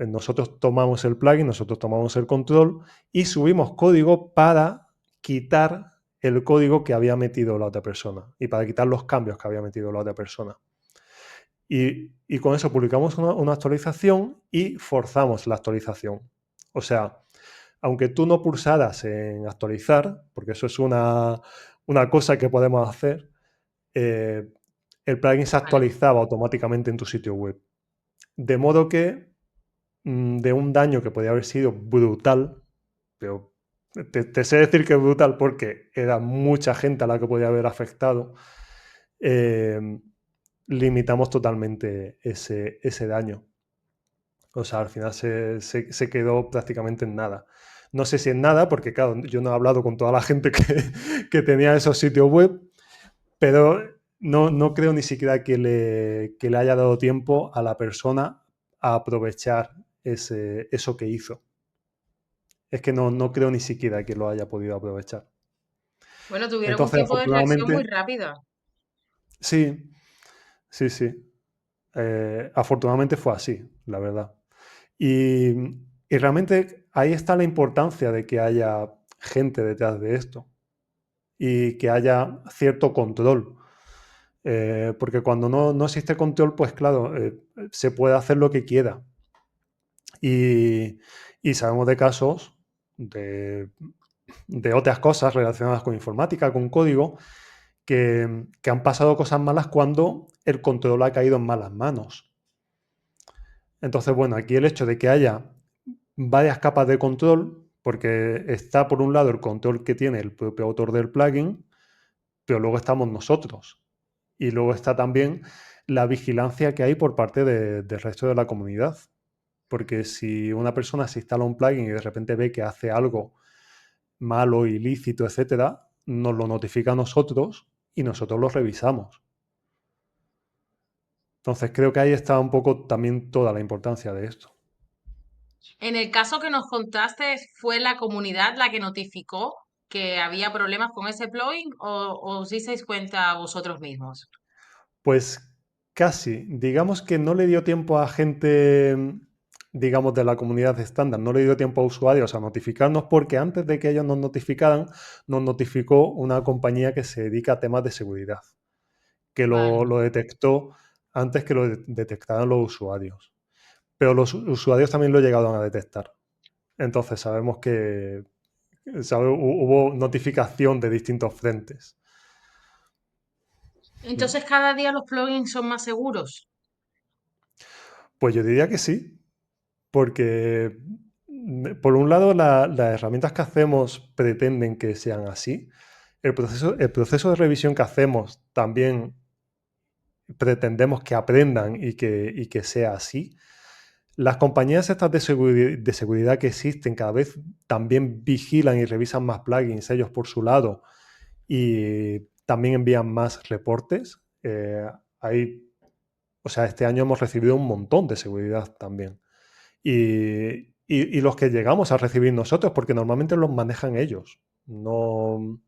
nosotros tomamos el plugin, nosotros tomamos el control y subimos código para quitar el código que había metido la otra persona y para quitar los cambios que había metido la otra persona. Y con eso publicamos una actualización y forzamos la actualización. O sea, aunque tú no pulsaras en actualizar, porque eso es una cosa que podemos hacer, eh, el plugin se Vale. actualizaba automáticamente en tu sitio web. De modo que de un daño que podía haber sido brutal, pero te sé decir que es brutal porque era mucha gente a la que podía haber afectado, eh, limitamos totalmente ese daño. O sea, al final se quedó prácticamente en nada. No sé si en nada, porque claro, yo no he hablado con toda la gente que tenía esos sitios web, pero no creo ni siquiera que le haya dado tiempo a la persona a aprovechar eso que hizo. Es que no creo ni siquiera que lo haya podido aprovechar. Bueno, tuvieron un Entonces, tiempo de reacción muy afortunadamente, rápido. sí, sí, sí. Afortunadamente fue así, la verdad. Y, y realmente ahí está la importancia de que haya gente detrás de esto y que haya cierto control. Porque cuando no existe control, pues claro, se puede hacer lo que quiera. Y, y sabemos de casos de otras cosas relacionadas con informática, con código, que han pasado cosas malas cuando el control ha caído en malas manos. Entonces, bueno, aquí el hecho de que haya varias capas de control, porque está por un lado el control que tiene el propio autor del plugin, pero luego estamos nosotros. Y luego está también la vigilancia que hay por parte del resto de la comunidad. Porque si una persona se instala un plugin y de repente ve que hace algo malo, ilícito, etcétera, nos lo notifica a nosotros y nosotros lo revisamos. Entonces creo que ahí está un poco también toda la importancia de esto. En el caso que nos contaste, ¿fue la comunidad la que notificó que había problemas con ese plugin o os disteis cuenta vosotros mismos? Pues casi, digamos que no le dio tiempo a gente, digamos, de la comunidad estándar, no le dio tiempo a usuarios a notificarnos porque antes de que ellos nos notificaran, nos notificó una compañía que se dedica a temas de seguridad, que lo, Vale. lo detectó antes que lo detectaran los usuarios. Pero los usuarios también lo llegaron a detectar. Entonces sabemos que hubo notificación de distintos frentes. Entonces, cada día los plugins son más seguros. Pues yo diría que sí, porque por un lado las herramientas que hacemos pretenden que sean así. El proceso de revisión que hacemos también pretendemos que aprendan y que sea así. Las compañías estas de seguridad que existen cada vez también vigilan y revisan más plugins ellos por su lado y también envían más reportes. Hay, o sea, este año hemos recibido un montón de seguridad también. Y los que llegamos a recibir nosotros, porque normalmente los manejan ellos. No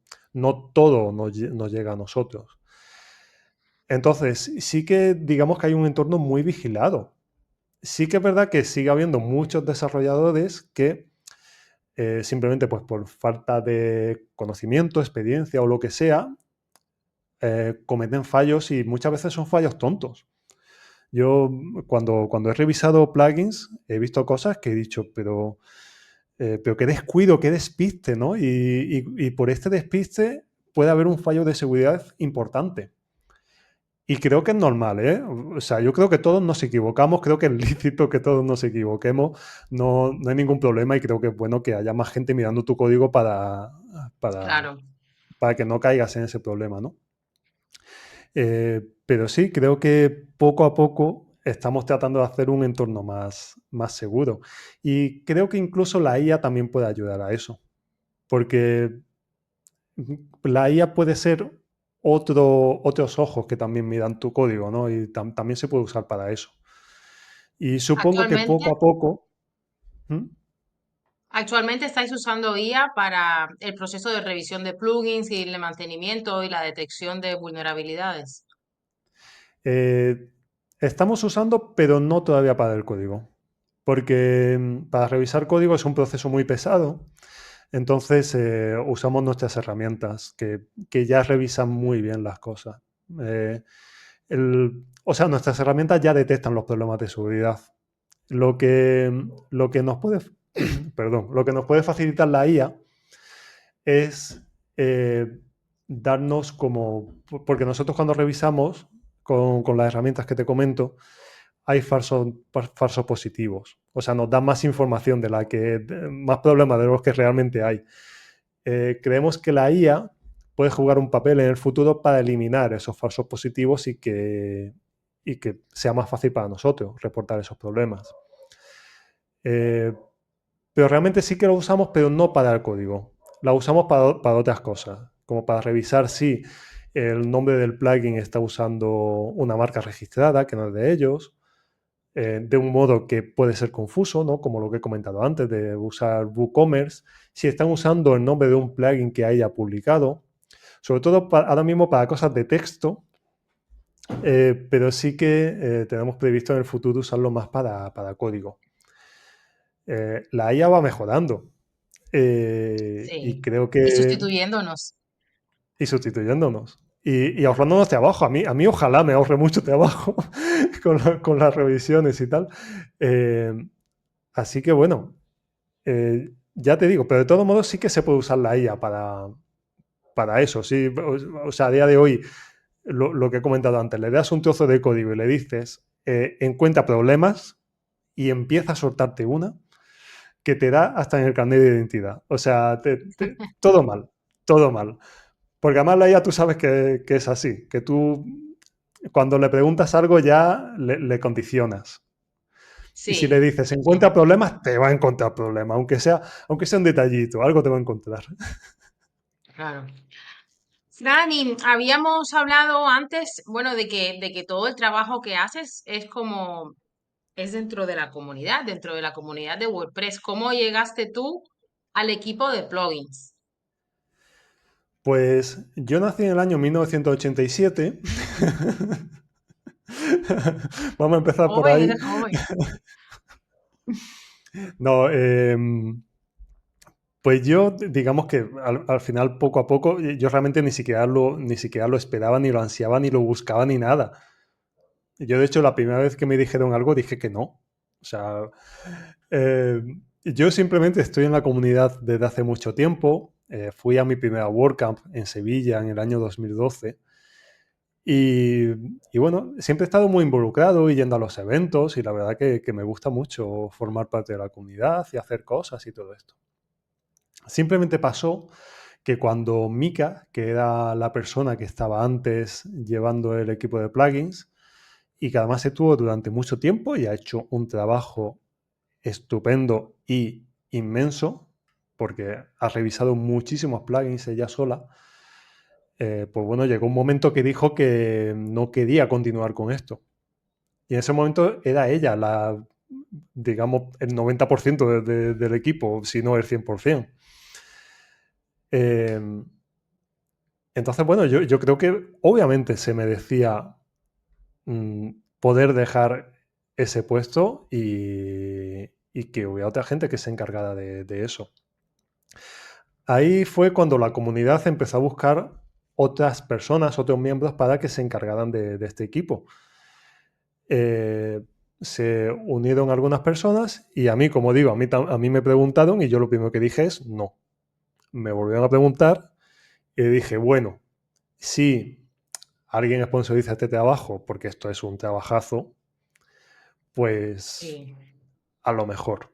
todo nos llega a nosotros. Entonces, sí que digamos que hay un entorno muy vigilado. Sí que es verdad que sigue habiendo muchos desarrolladores que simplemente pues por falta de conocimiento, experiencia o lo que sea, cometen fallos y muchas veces son fallos tontos. Yo cuando he revisado plugins he visto cosas que he dicho, pero Pero qué descuido, qué despiste, ¿no? Y por este despiste puede haber un fallo de seguridad importante. Y creo que es normal, ¿eh? O sea, yo creo que todos nos equivocamos, creo que es lícito que todos nos equivoquemos, no hay ningún problema y creo que es bueno que haya más gente mirando tu código para, Claro. para que no caigas en ese problema, ¿no? Pero sí, creo que poco a poco estamos tratando de hacer un entorno más seguro. Y creo que incluso la IA también puede ayudar a eso, porque la IA puede ser otros ojos que también miran tu código, ¿no? Y también se puede usar para eso. Y supongo que Actualmente, poco a poco... ¿Mm? actualmente estáis usando IA para el proceso de revisión de plugins y el mantenimiento y la detección de vulnerabilidades. Eh, estamos usando, pero no todavía para el código. Porque para revisar código es un proceso muy pesado. Entonces usamos nuestras herramientas que ya revisan muy bien las cosas. O sea, nuestras herramientas ya detectan los problemas de seguridad. Lo que nos puede, perdón, lo que nos puede facilitar la IA es darnos como, porque nosotros cuando revisamos con las herramientas que te comento, hay falsos positivos. O sea, nos da más información más problemas de los que realmente hay. Creemos que la IA puede jugar un papel en el futuro para eliminar esos falsos positivos y que sea más fácil para nosotros reportar esos problemas. Eh, pero realmente sí que lo usamos, pero no para el código. La usamos para otras cosas, como para revisar si el nombre del plugin está usando una marca registrada que no es de ellos, de un modo que puede ser confuso, ¿no? Como lo que he comentado antes, de usar WooCommerce, si están usando el nombre de un plugin que haya publicado, sobre todo ahora mismo para cosas de texto, pero sí que tenemos previsto en el futuro usarlo más para código. La IA va mejorando y Sí. creo Y que sustituyéndonos. y sustituyéndonos y ahorrándonos trabajo. A mí ojalá me ahorre mucho trabajo con las revisiones y tal. Eh, así que bueno, ya te digo, pero de todos modos sí que se puede usar la IA para eso. Sí, o sea, a día de hoy, lo que he comentado antes, le das un trozo de código y le dices, encuentra problemas y empieza a soltarte una que te da hasta en el carnet de identidad. O sea, todo mal, todo mal. Porque además la IA tú sabes que es así, que tú cuando le preguntas algo ya le condicionas. Y si le Sí, dices encuentra problemas, te va a encontrar problemas, aunque sea un detallito, algo te va a encontrar. claro. Dani, habíamos hablado antes, bueno, de que todo el trabajo que haces es como, es dentro de la comunidad de WordPress. ¿Cómo llegaste tú al equipo de plugins? Pues yo nací en el año 1987. Vamos a empezar por Joven, ahí. eres joven. No, pues yo, digamos que al final, poco a poco, yo realmente ni siquiera lo esperaba, ni lo ansiaba, ni lo buscaba, ni nada. Yo, de hecho, la primera vez que me dijeron algo dije que no. O sea, eh, yo simplemente estoy en la comunidad desde hace mucho tiempo. Fui a mi primera WordCamp en Sevilla en el año 2012. Y, y bueno, siempre he estado muy involucrado y yendo a los eventos y la verdad que me gusta mucho formar parte de la comunidad y hacer cosas y todo esto. Simplemente pasó que cuando Mika, que era la persona que estaba antes llevando el equipo de plugins y que además estuvo durante mucho tiempo y ha hecho un trabajo estupendo y inmenso, porque ha revisado muchísimos plugins ella sola, pues bueno, llegó un momento que dijo que no quería continuar con esto. Y en ese momento era ella digamos, el 90% del equipo, si no el 100%. Eh, entonces, bueno, yo creo que obviamente se merecía mm, poder dejar ese puesto y que hubiera otra gente que se encargara de eso. Ahí fue cuando la comunidad empezó a buscar otras personas, otros miembros para que se encargaran de este equipo. Eh, se unieron algunas personas y a mí, como digo, a mí me preguntaron y yo lo primero que dije es no. Me volvieron a preguntar y dije, bueno, si alguien sponsoriza este trabajo, porque esto es un trabajazo, pues Sí, a lo mejor.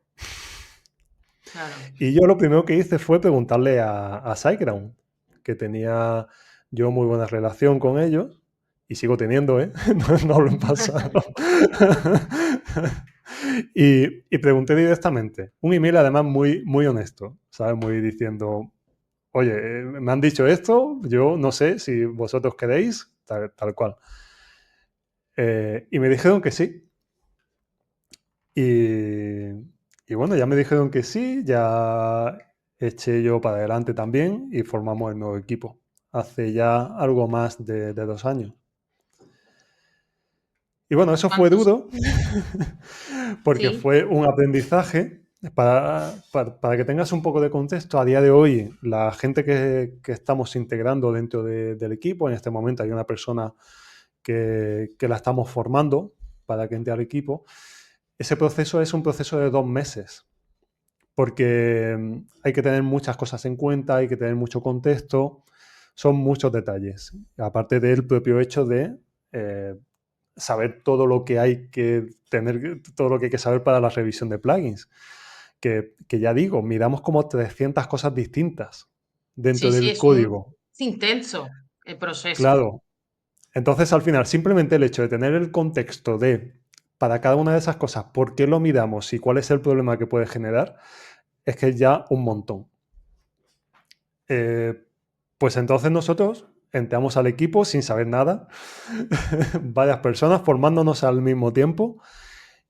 claro. Y yo lo primero que hice fue preguntarle a SiteGround, que tenía yo muy buena relación con ellos, y sigo teniendo, ¿eh? No hablo en pasado. Y pregunté directamente, un email además muy, muy honesto, ¿sabes? Muy diciendo, oye, me han dicho esto, yo no sé si vosotros queréis, tal cual. Y me dijeron que sí. Y, y bueno, ya me dijeron que sí, ya eché yo para adelante también y formamos el nuevo equipo. Hace ya algo más de 2 años. Y bueno, eso fue ¿Cuántos? duro porque Sí, fue un aprendizaje. Para que tengas un poco de contexto, a día de hoy, la gente que estamos integrando dentro del equipo, en este momento hay una persona que la estamos formando para que entre al equipo. Ese proceso es un proceso de 2 meses, porque hay que tener muchas cosas en cuenta, hay que tener mucho contexto, son muchos detalles, aparte del propio hecho de eh, saber todo lo que hay que tener, todo lo que hay que saber para la revisión de plugins, que ya digo, miramos como 300 cosas distintas dentro sí, sí, del código. es intenso el proceso. Claro, entonces al final simplemente el hecho de tener el contexto de para cada una de esas cosas, por qué lo miramos y cuál es el problema que puede generar, es que es ya un montón. Eh, pues entonces nosotros entramos al equipo sin saber nada, varias personas formándonos al mismo tiempo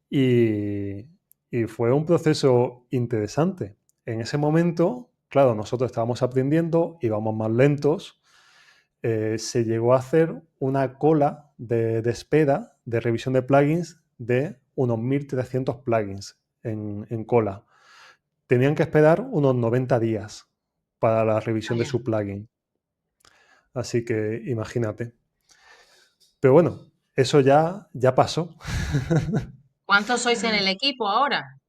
y, y fue un proceso interesante. En ese momento, claro, nosotros estábamos aprendiendo, íbamos más lentos, se llegó a hacer una cola de espera de revisión de plugins de unos 1.300 plugins en cola. Tenían que esperar unos 90 días para la revisión de Vaya. su plugin. Así que imagínate. Pero bueno, eso ya pasó. ¿Cuántos sois en el equipo ahora?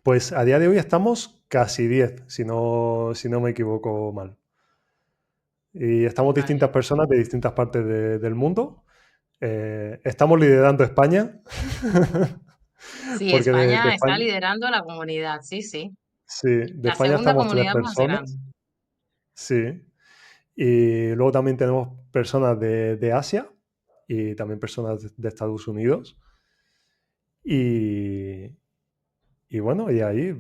Pues a día de hoy estamos casi 10, si no me equivoco mal. Y estamos Vale. distintas personas de distintas partes del mundo. Estamos liderando España, Sí, porque de España está España, liderando la comunidad, sí, sí. sí, de La España segunda estamos tres comunidad más grande. personas, sí. Y luego también tenemos personas de Asia y también personas de Estados Unidos. Y, y bueno, y ahí,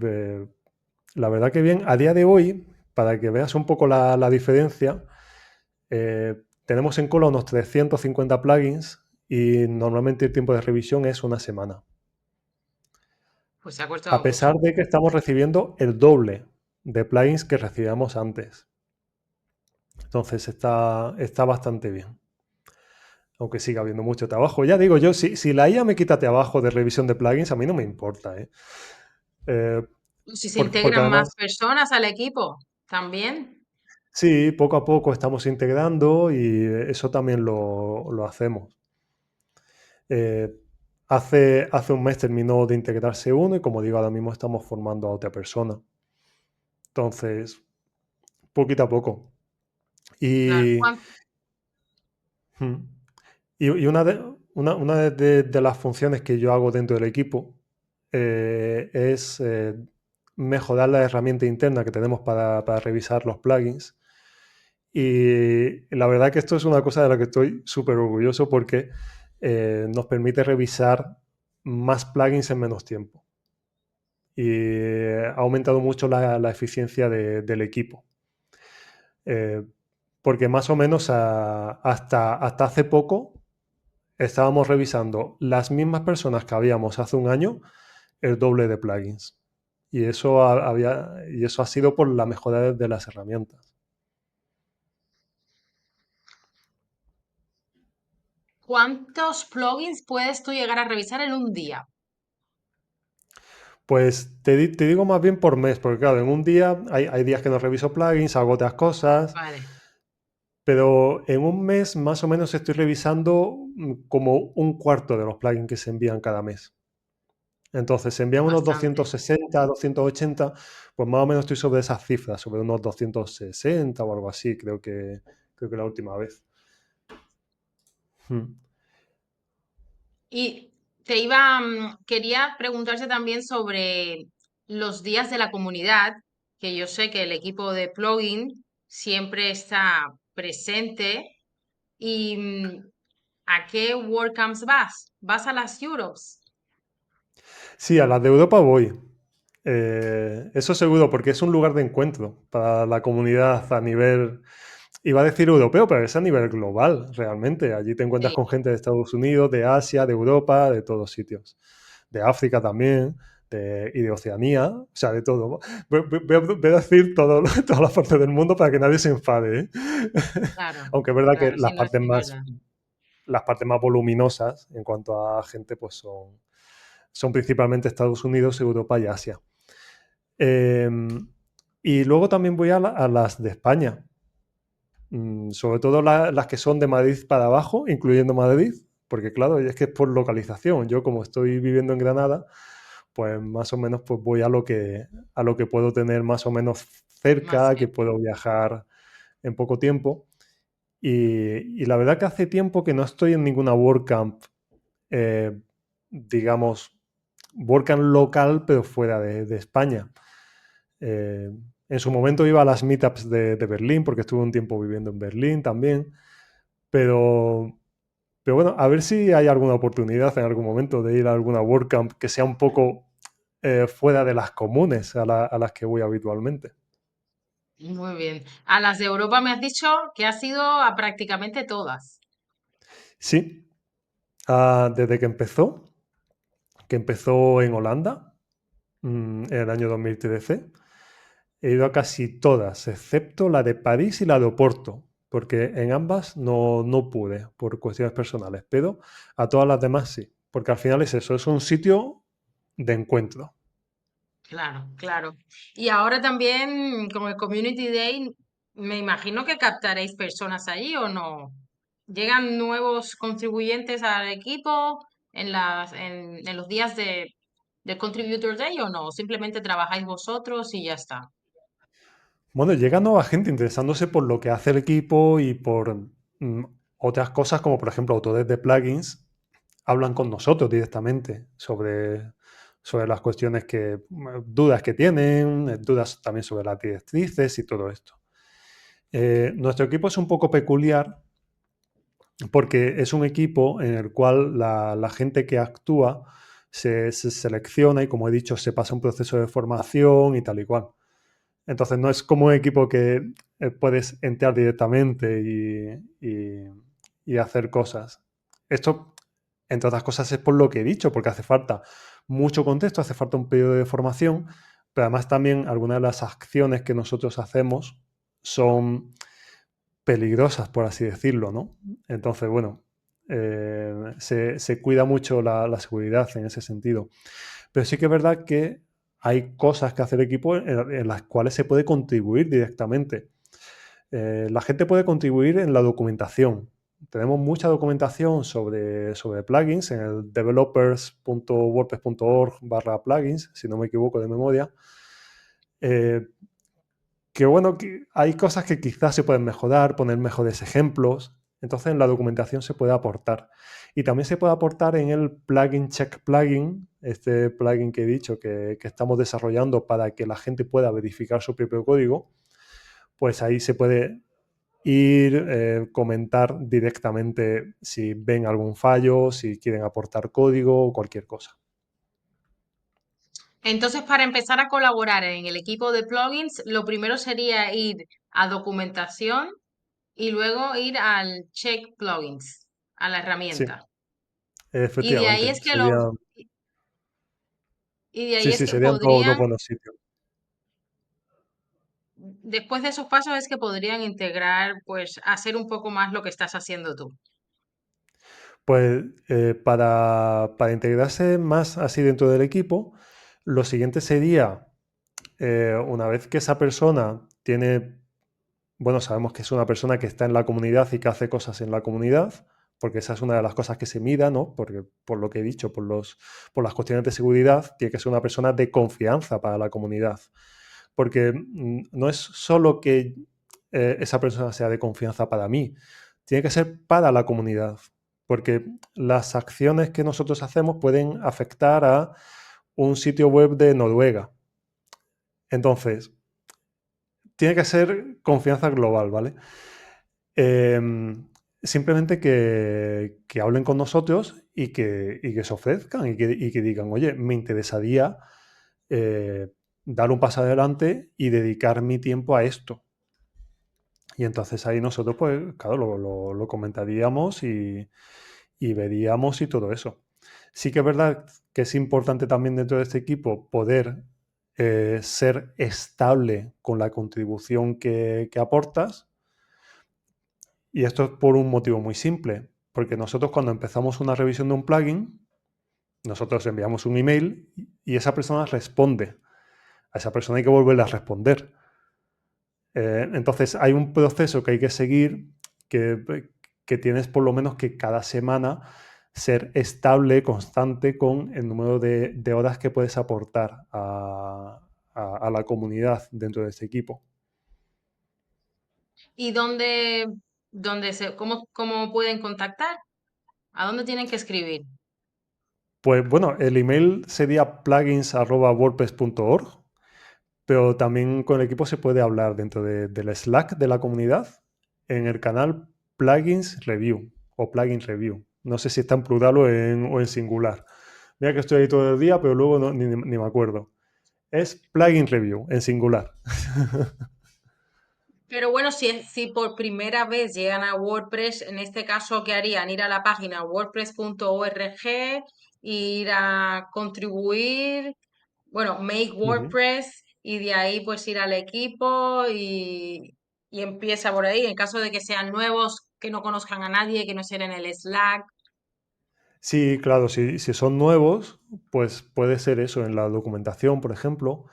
la verdad que bien, a día de hoy, para que veas un poco la diferencia, tenemos en cola unos 350 plugins y normalmente el tiempo de revisión es una semana. Pues se ha A cortado pesar mucho. de que estamos recibiendo el doble de plugins que recibíamos antes. Entonces está bastante bien. Aunque siga habiendo mucho trabajo. Ya digo yo, si la IA me quita trabajo de revisión de plugins, a mí no me importa, ¿eh? Eh, Si se porque integran más además, personas al equipo, también. sí, poco a poco estamos integrando y eso también lo hacemos. Eh, hace un mes terminó de integrarse uno y como digo, ahora mismo estamos formando a otra persona. Entonces, poquito a poco. Claro. Y, mm, y una de las funciones que yo hago dentro del equipo es mejorar la herramienta interna que tenemos para revisar los plugins. Y la verdad que esto es una cosa de la que estoy súper orgulloso porque nos permite revisar más plugins en menos tiempo. Y ha aumentado mucho la eficiencia del equipo. Eh, porque más o menos hasta hace poco estábamos revisando las mismas personas que habíamos hace un año, el doble de plugins. Y eso ha sido por la mejora de las herramientas. ¿Cuántos plugins puedes tú llegar a revisar en un día? Pues te digo más bien por mes, porque claro, en un día hay días que no reviso plugins, hago otras cosas, Vale. pero en un mes más o menos estoy revisando como un cuarto de los plugins que se envían cada mes. Entonces, se envían unos Bastante. 260, 280, pues más o menos estoy sobre esas cifras, sobre unos 260 o algo así, creo que la última vez. Mm. Y quería preguntarte también sobre los días de la comunidad, que yo sé que el equipo de plugin siempre está presente. ¿Y a qué WordCamps vas? ¿Vas a las Europes? Sí, a las de Europa voy. Eso seguro, porque es un lugar de encuentro para la comunidad a nivel, iba a decir europeo, pero es a nivel global, realmente. Allí te encuentras Sí, con gente de Estados Unidos, de Asia, de Europa, de todos sitios. De África también, y de Oceanía, o sea, de todo. Voy a decir todas las partes del mundo para que nadie se enfade, ¿eh? claro, Aunque es verdad que claro, sí, no, sí, es verdad. las partes más voluminosas en cuanto a gente, pues son principalmente Estados Unidos, Europa y Asia. Eh, y luego también voy a las de España, sobre todo las que son de Madrid para abajo, incluyendo Madrid, porque claro, es que es por localización. Yo como estoy viviendo en Granada, pues más o menos pues voy a lo que puedo tener más o menos Más cerca, que cerca. puedo viajar en poco tiempo. Y la verdad que hace tiempo que no estoy en ninguna WordCamp, eh, digamos, WordCamp local, pero fuera de España. Eh, en su momento iba a las meetups de Berlín, porque estuve un tiempo viviendo en Berlín también, pero, pero bueno, a ver si hay alguna oportunidad en algún momento de ir a alguna WordCamp que sea un poco fuera de las comunes a las que voy habitualmente. Muy bien. A las de Europa me has dicho que has ido a prácticamente todas. Sí, desde que empezó en Holanda, en el año 2013, he ido a casi todas, excepto la de París y la de Oporto, porque en ambas no pude por cuestiones personales, pero a todas las demás sí, porque al final es eso, es un sitio de encuentro. Claro, claro. Y ahora también con el Community Day, me imagino que captaréis personas allí o no. ¿Llegan nuevos contribuyentes al equipo en los días de Contributor Day o no? ¿Simplemente trabajáis vosotros y ya está? Bueno, llega nueva gente interesándose por lo que hace el equipo y por mm, otras cosas, como por ejemplo autores de plugins, hablan con nosotros directamente sobre las cuestiones dudas que tienen, dudas también sobre las directrices y todo esto. Nuestro equipo es un poco peculiar porque es un equipo en el cual la gente que actúa se selecciona y, como he dicho, se pasa un proceso de formación y tal y cual. Entonces no es como un equipo que puedes entrar directamente y hacer cosas. Esto, entre otras cosas, es por lo que he dicho, porque hace falta mucho contexto, hace falta un periodo de formación, pero además también algunas de las acciones que nosotros hacemos son peligrosas, por así decirlo, ¿no? Entonces, bueno, se cuida mucho la seguridad en ese sentido. Pero sí que es verdad que hay cosas que hace el equipo en las cuales se puede contribuir directamente. La gente puede contribuir en la documentación. Tenemos mucha documentación sobre plugins en el developers.wordpress.org/plugins, si no me equivoco de memoria. Eh, que bueno, que hay cosas que quizás se pueden mejorar, poner mejores ejemplos. Entonces en la documentación se puede aportar. Y también se puede aportar en el plugin check plugin, este plugin que he dicho que estamos desarrollando para que la gente pueda verificar su propio código. Pues ahí se puede ir, comentar directamente si ven algún fallo, si quieren aportar código o cualquier cosa. Entonces, para empezar a colaborar en el equipo de plugins, lo primero sería ir a documentación y luego ir al check plugins, a la Sí, herramienta. Y de ahí efectivamente. es que lo, y de ahí Sí, es sí, que serían todos los podrían, buenos sitios. después de esos pasos es que podrían integrar, pues, hacer un poco más lo que estás haciendo tú. Pues para integrarse más así dentro del equipo, lo siguiente sería, una vez que esa persona tiene bueno, sabemos que es una persona que está en la comunidad y que hace cosas en la comunidad, porque esa es una de las cosas que se mida, ¿no? Porque por lo que he dicho, por las cuestiones de seguridad, tiene que ser una persona de confianza para la comunidad. Porque no es solo que esa persona sea de confianza para mí, tiene que ser para la comunidad. Porque las acciones que nosotros hacemos pueden afectar a un sitio web de Noruega. Entonces, tiene que ser confianza global, ¿vale? Simplemente que hablen con nosotros y que se ofrezcan y que digan, oye, me interesaría eh, dar un paso adelante y dedicar mi tiempo a esto. Y entonces ahí nosotros, pues, claro, lo comentaríamos y veríamos y todo eso. Sí que es verdad que es importante también dentro de este equipo poder ser estable con la contribución que aportas. Y esto es por un motivo muy simple, porque nosotros cuando empezamos una revisión de un plugin, nosotros enviamos un email y esa persona responde. A esa persona hay que volverle a responder. Entonces hay un proceso que hay que seguir que tienes por lo menos que cada semana ser estable, constante con el número de horas que puedes aportar a la comunidad dentro de ese equipo. ¿Y cómo pueden contactar? ¿A dónde tienen que escribir? Pues bueno, el email sería plugins@wordpress.org, pero también con el equipo se puede hablar dentro del Slack de la comunidad en el canal Plugins Review o Plugin Review. No sé si está en plural o en singular. Mira que estoy ahí todo el día, pero luego ni me acuerdo. Es Plugin Review en singular. Pero bueno, si por primera vez llegan a WordPress, en este caso, ¿qué harían? Ir a la página wordpress.org, ir a contribuir, bueno, Make Ujú. WordPress, y de ahí pues ir al equipo y empieza por ahí. En caso de que sean nuevos, que no conozcan a nadie, que no estén en el Slack. Sí, claro, si son nuevos, pues puede ser eso en la documentación, por ejemplo,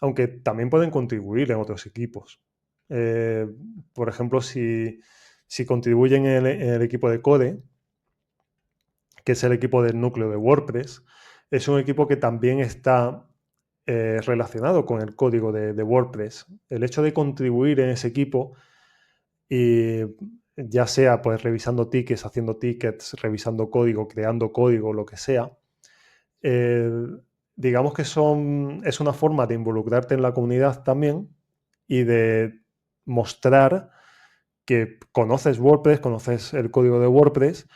aunque también pueden contribuir en otros equipos. Eh, por ejemplo, si contribuyen en el equipo de Code, que es el equipo del núcleo de WordPress, es un equipo que también está relacionado con el código de WordPress. El hecho de contribuir en ese equipo y ya sea pues revisando tickets, haciendo tickets, revisando código, creando código, lo que sea, eh, digamos que es una forma de involucrarte en la comunidad también y de mostrar que conoces WordPress, conoces el código de WordPress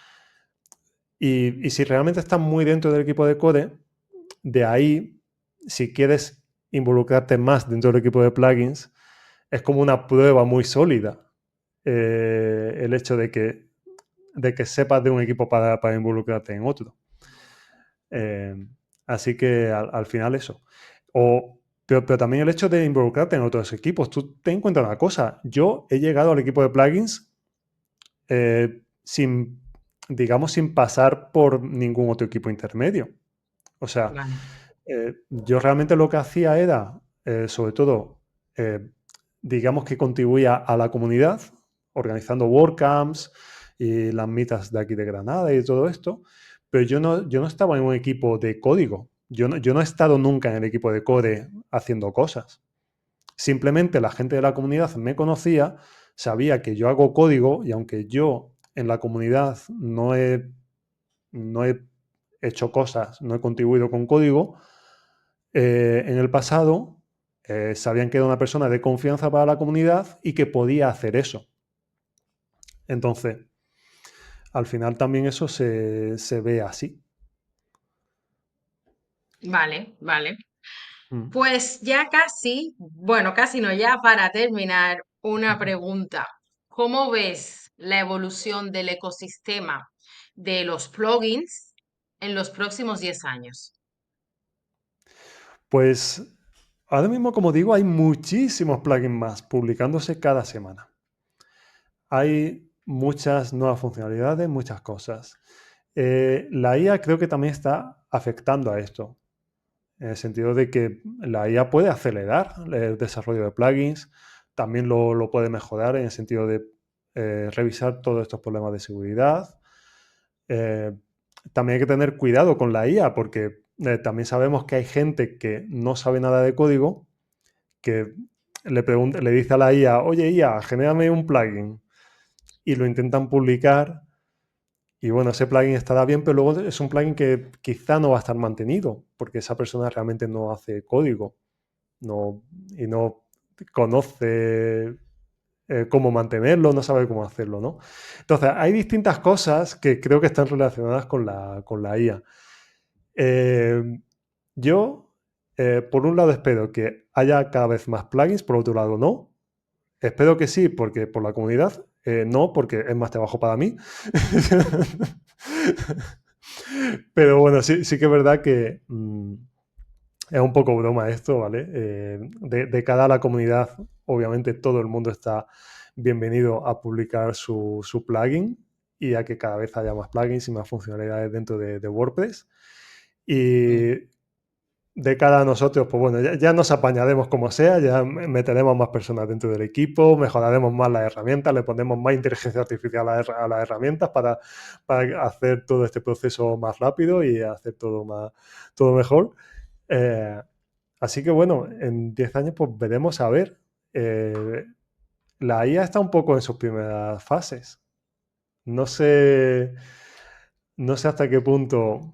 y si realmente estás muy dentro del equipo de Code, de ahí, si quieres involucrarte más dentro del equipo de plugins, es como una prueba muy sólida el hecho de que sepas de un equipo para involucrarte en otro. Eh, Así que al final eso. Pero también el hecho de involucrarte en otros equipos. Tú ten en cuenta una cosa. Yo he llegado al equipo de plugins sin, digamos, sin pasar por ningún otro equipo intermedio. O sea, Vale. yo realmente lo que hacía era, sobre todo, eh, digamos que contribuía a la comunidad, organizando WordCamps y las mitas de aquí de Granada y todo esto, pero yo no estaba en un equipo de código. Yo no he estado nunca en el equipo de Core haciendo cosas. Simplemente la gente de la comunidad me conocía, sabía que yo hago código y aunque yo en la comunidad no he hecho cosas, no he contribuido con código, en el pasado sabían que era una persona de confianza para la comunidad y que podía hacer eso. Entonces, al final también eso se ve así. Vale, vale. Mm. Pues ya casi, bueno, casi no, ya para terminar, una pregunta. ¿Cómo ves la evolución del ecosistema de los plugins en los próximos 10 años? Pues ahora mismo, como digo, hay muchísimos plugins más publicándose cada semana. Hay muchas nuevas funcionalidades, muchas cosas. La IA creo que también está afectando a esto, en el sentido de que la IA puede acelerar el desarrollo de plugins, también lo puede mejorar en el sentido de revisar todos estos problemas de seguridad. Eh, también hay que tener cuidado con la IA porque también sabemos que hay gente que no sabe nada de código, que le dice a la IA, oye IA, genérame un plugin y lo intentan publicar y bueno, ese plugin estará bien, pero luego es un plugin que quizá no va a estar mantenido porque esa persona realmente no hace código no, y no conoce cómo mantenerlo, no sabe cómo hacerlo, ¿no? Entonces, hay distintas cosas que creo que están relacionadas con la IA. Eh, yo, por un lado, espero que haya cada vez más plugins, por otro lado, no. Espero que sí, porque por la comunidad, no, porque es más trabajo para mí. Pero bueno, sí que es verdad que es un poco broma esto, ¿vale? De cara a la comunidad, obviamente todo el mundo está bienvenido a publicar su plugin y a que cada vez haya más plugins y más funcionalidades dentro de WordPress. Mm. Y de cara a nosotros, pues bueno, ya nos apañaremos como sea, ya meteremos más personas dentro del equipo, mejoraremos más las herramientas, le ponemos más inteligencia artificial a las herramientas para hacer todo este proceso más rápido y hacer todo mejor. Eh, Así que bueno, en 10 años pues veremos a ver. Eh, la IA está un poco en sus primeras fases. No sé, no sé hasta qué punto,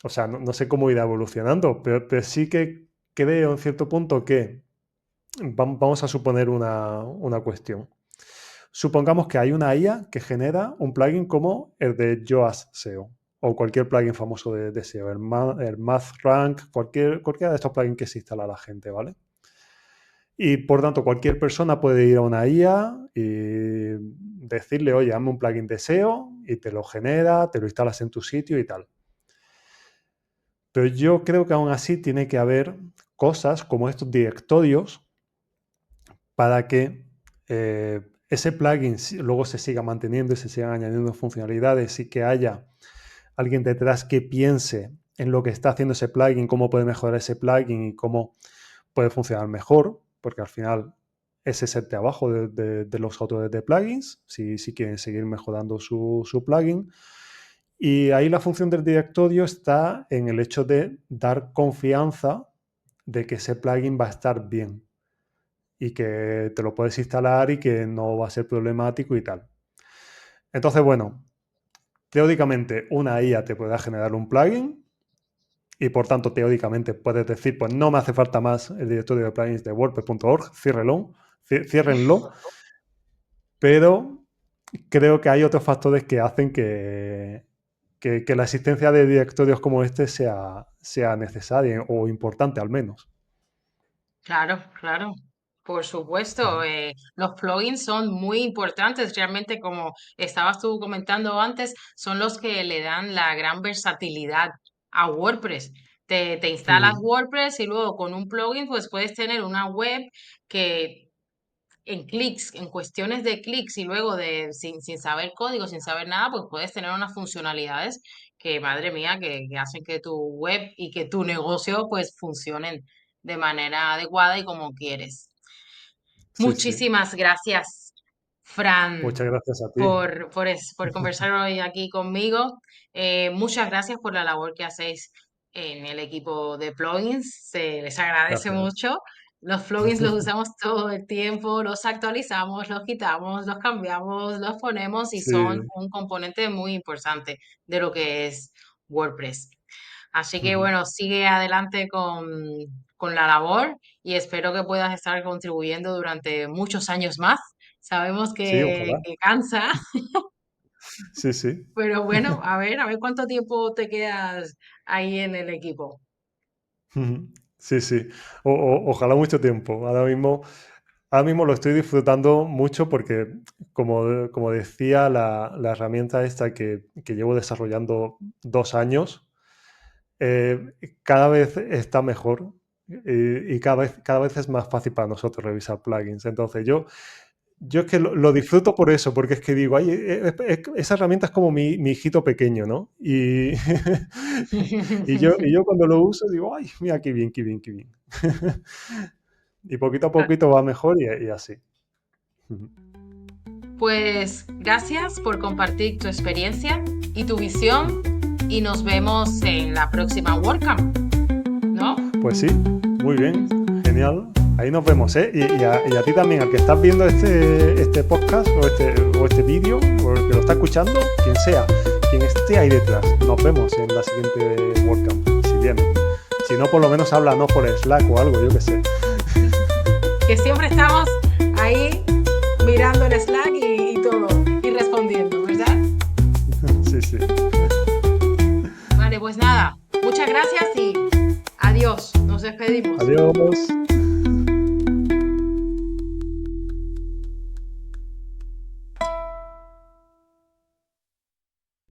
o sea, no sé cómo irá evolucionando, pero sí que creo en cierto punto que vamos a suponer una cuestión. Supongamos que hay una IA que genera un plugin como el de Yoast SEO o cualquier plugin famoso de SEO, el MathRank, cualquiera de estos plugins que se instala la gente, ¿vale? Y por tanto, cualquier persona puede ir a una IA y decirle, oye, hazme un plugin de SEO y te lo genera, te lo instalas en tu sitio y tal. Pero yo creo que aún así tiene que haber cosas como estos directorios para que ese plugin luego se siga manteniendo y se sigan añadiendo funcionalidades y que haya alguien detrás que piense en lo que está haciendo ese plugin, cómo puede mejorar ese plugin y cómo puede funcionar mejor, porque al final ese es el trabajo de los autores de plugins, si quieren seguir mejorando su plugin. Y ahí la función del directorio está en el hecho de dar confianza de que ese plugin va a estar bien y que te lo puedes instalar y que no va a ser problemático y tal. Entonces, bueno, teóricamente una IA te puede generar un plugin y por tanto teóricamente puedes decir, pues no me hace falta más el directorio de plugins de WordPress.org, ciérrenlo, pero creo que hay otros factores que hacen que la existencia de directorios como este sea necesaria o importante al menos. Claro, claro. Por supuesto, los plugins son muy importantes. Realmente, como estabas tú comentando antes, son los que le dan la gran versatilidad a WordPress. Te instalas Ujú. WordPress y luego con un plugin, pues puedes tener una web que en clics, en cuestiones de clics y luego sin saber código, sin saber nada, pues puedes tener unas funcionalidades que, madre mía, que hacen que tu web y que tu negocio pues funcionen de manera adecuada y como quieres. Sí, sí. Muchísimas gracias, Fran, Muchas gracias a ti. por conversar hoy aquí conmigo. Muchas gracias por la labor que hacéis en el equipo de plugins. Se les agradece Gracias. mucho. Los plugins los usamos todo el tiempo, los actualizamos, los quitamos, los cambiamos, los ponemos y son Sí. un componente muy importante de lo que es WordPress. Así que Ujú. bueno, sigue adelante con la labor y espero que puedas estar contribuyendo durante muchos años más. Sabemos Sí, ojalá. que cansa, Sí, sí. pero bueno, a ver cuánto tiempo te quedas ahí en el equipo. Ujú. Sí, sí. Ojalá mucho tiempo. Ahora mismo lo estoy disfrutando mucho porque, como decía, la herramienta esta que llevo desarrollando 2 años, cada vez está mejor y cada vez es más fácil para nosotros revisar plugins. Entonces, yo es que lo disfruto por eso, porque es que digo, ay, esa herramienta es como mi hijito pequeño, ¿no? Y, y yo cuando lo uso digo, ay, mira, qué bien, qué bien, qué bien. Y poquito a poquito va mejor y así. Pues gracias por compartir tu experiencia y tu visión y nos vemos en la próxima WordCamp, ¿no? Pues sí, muy bien, genial. Ahí nos vemos, ¿eh? Y a ti también, al que estás viendo este podcast o este vídeo, o el que lo está escuchando, quien sea, quien esté ahí detrás. Nos vemos en la siguiente WordCamp, si viene. Si no, por lo menos háblanos por Slack o algo, yo qué sé. Que siempre estamos ahí mirando el Slack y todo, y respondiendo, ¿verdad? Sí, sí. Vale, pues nada, muchas gracias y adiós, nos despedimos. Adiós.